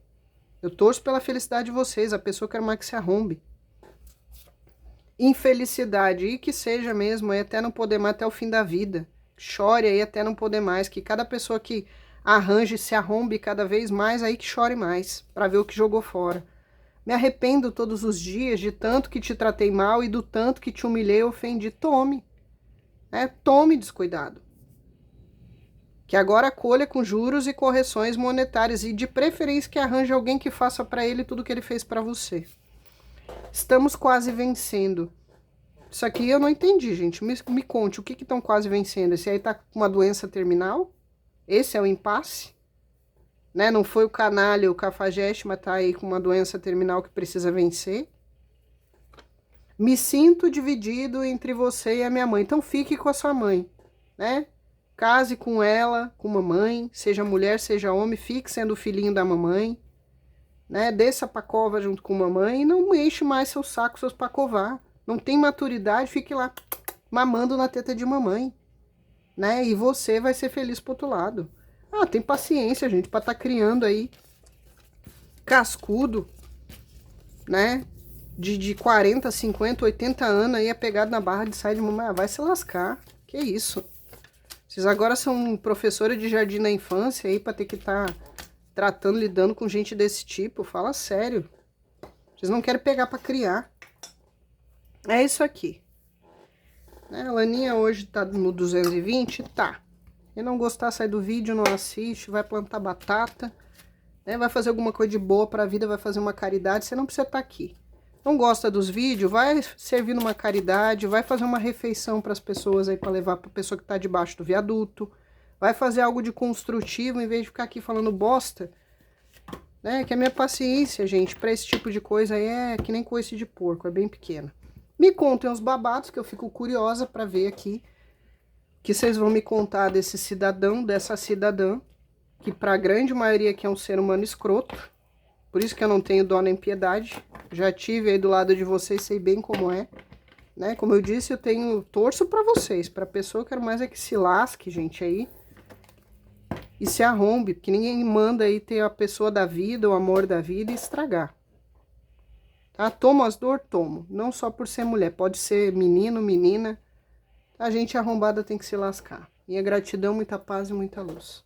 Eu torço pela felicidade de vocês, a pessoa quer mais que se arrombe. Infelicidade, e que seja mesmo, aí até não poder mais, até o fim da vida. Chore aí até não poder mais, que cada pessoa que arranje se arrombe cada vez mais, aí que chore mais, para ver o que jogou fora. Me arrependo todos os dias de tanto que te tratei mal e do tanto que te humilhei e ofendi. Tome, tome descuidado. Que agora colha com juros e correções monetárias e de preferência que arranje alguém que faça para ele tudo que ele fez para você. Estamos quase vencendo. Isso aqui eu não entendi, gente. Me conte, o que estão quase vencendo? Esse aí tá com uma doença terminal? Esse é o impasse? Né? Não foi o canalha, o cafajeste, mas tá aí com uma doença terminal que precisa vencer? Me sinto dividido entre você e a minha mãe. Então fique com a sua mãe, né? Case com ela, com mamãe, seja mulher, seja homem, fique sendo o filhinho da mamãe. Né? Desça pra cova junto com mamãe e não enche mais seu saco, seus pra covar. Não tem maturidade, fique lá mamando na teta de mamãe. Né? E você vai ser feliz pro outro lado. Ah, tem paciência, gente, pra tá criando aí cascudo, né? De 40, 50, 80 anos aí, apegado na barra de sair de mamãe. Ah, vai se lascar. Que isso? Vocês agora são professora de jardim da infância aí pra ter que estar tratando, lidando com gente desse tipo. Fala sério. Vocês não querem pegar pra criar. É isso aqui. Né? A Laninha hoje tá no 220? Tá. Quem não gostar, sai do vídeo, não assiste, vai plantar batata, né? Vai fazer alguma coisa de boa pra vida, vai fazer uma caridade, você não precisa estar aqui. Não gosta dos vídeos, vai servir numa caridade, vai fazer uma refeição para as pessoas aí, para levar para a pessoa que tá debaixo do viaduto, vai fazer algo de construtivo, em vez de ficar aqui falando bosta, né? Que a minha paciência, gente, para esse tipo de coisa aí é que nem coice de porco, é bem pequena. Me contem os babados, que eu fico curiosa para ver aqui, que vocês vão me contar desse cidadão, dessa cidadã, que para a grande maioria aqui é um ser humano escroto, por isso que eu não tenho dó nem piedade, já tive aí do lado de vocês, sei bem como é, né? Como eu disse, eu torço para vocês, para a pessoa, eu quero mais é que se lasque, gente, aí, e se arrombe, porque ninguém manda aí ter a pessoa da vida, o amor da vida e estragar. Tá? Tomo as dor? Tomo. Não só por ser mulher, pode ser menino, menina. A gente arrombada tem que se lascar. Minha gratidão, muita paz e muita luz.